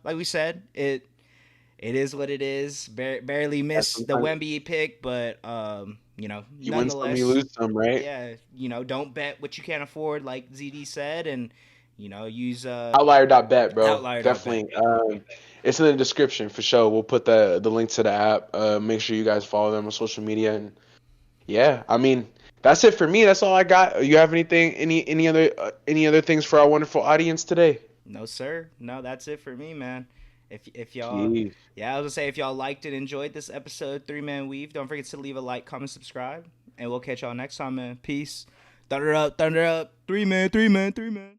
like we said, it is what it is. Barely Yeah, missed the sometimes Wemby pick, but you win some, you nonetheless, lose some, right? yeah, don't bet what you can't afford, like ZD said, and use Outlier.bet, bro. outlier.bet. Definitely. It's in the description for sure. We'll put the link to the app. Make sure you guys follow them on social media. And yeah, I mean, that's it for me. That's all I got. You have anything, any other things for our wonderful audience today? No, sir. No, that's it for me, man. If y'all, Jeez. yeah, I was gonna say if y'all liked and enjoyed this episode, Three Man Weave, don't forget to leave a like, comment, subscribe, and we'll catch y'all next time, man. Peace. Thunder up, 3 man, 3 man, 3 man.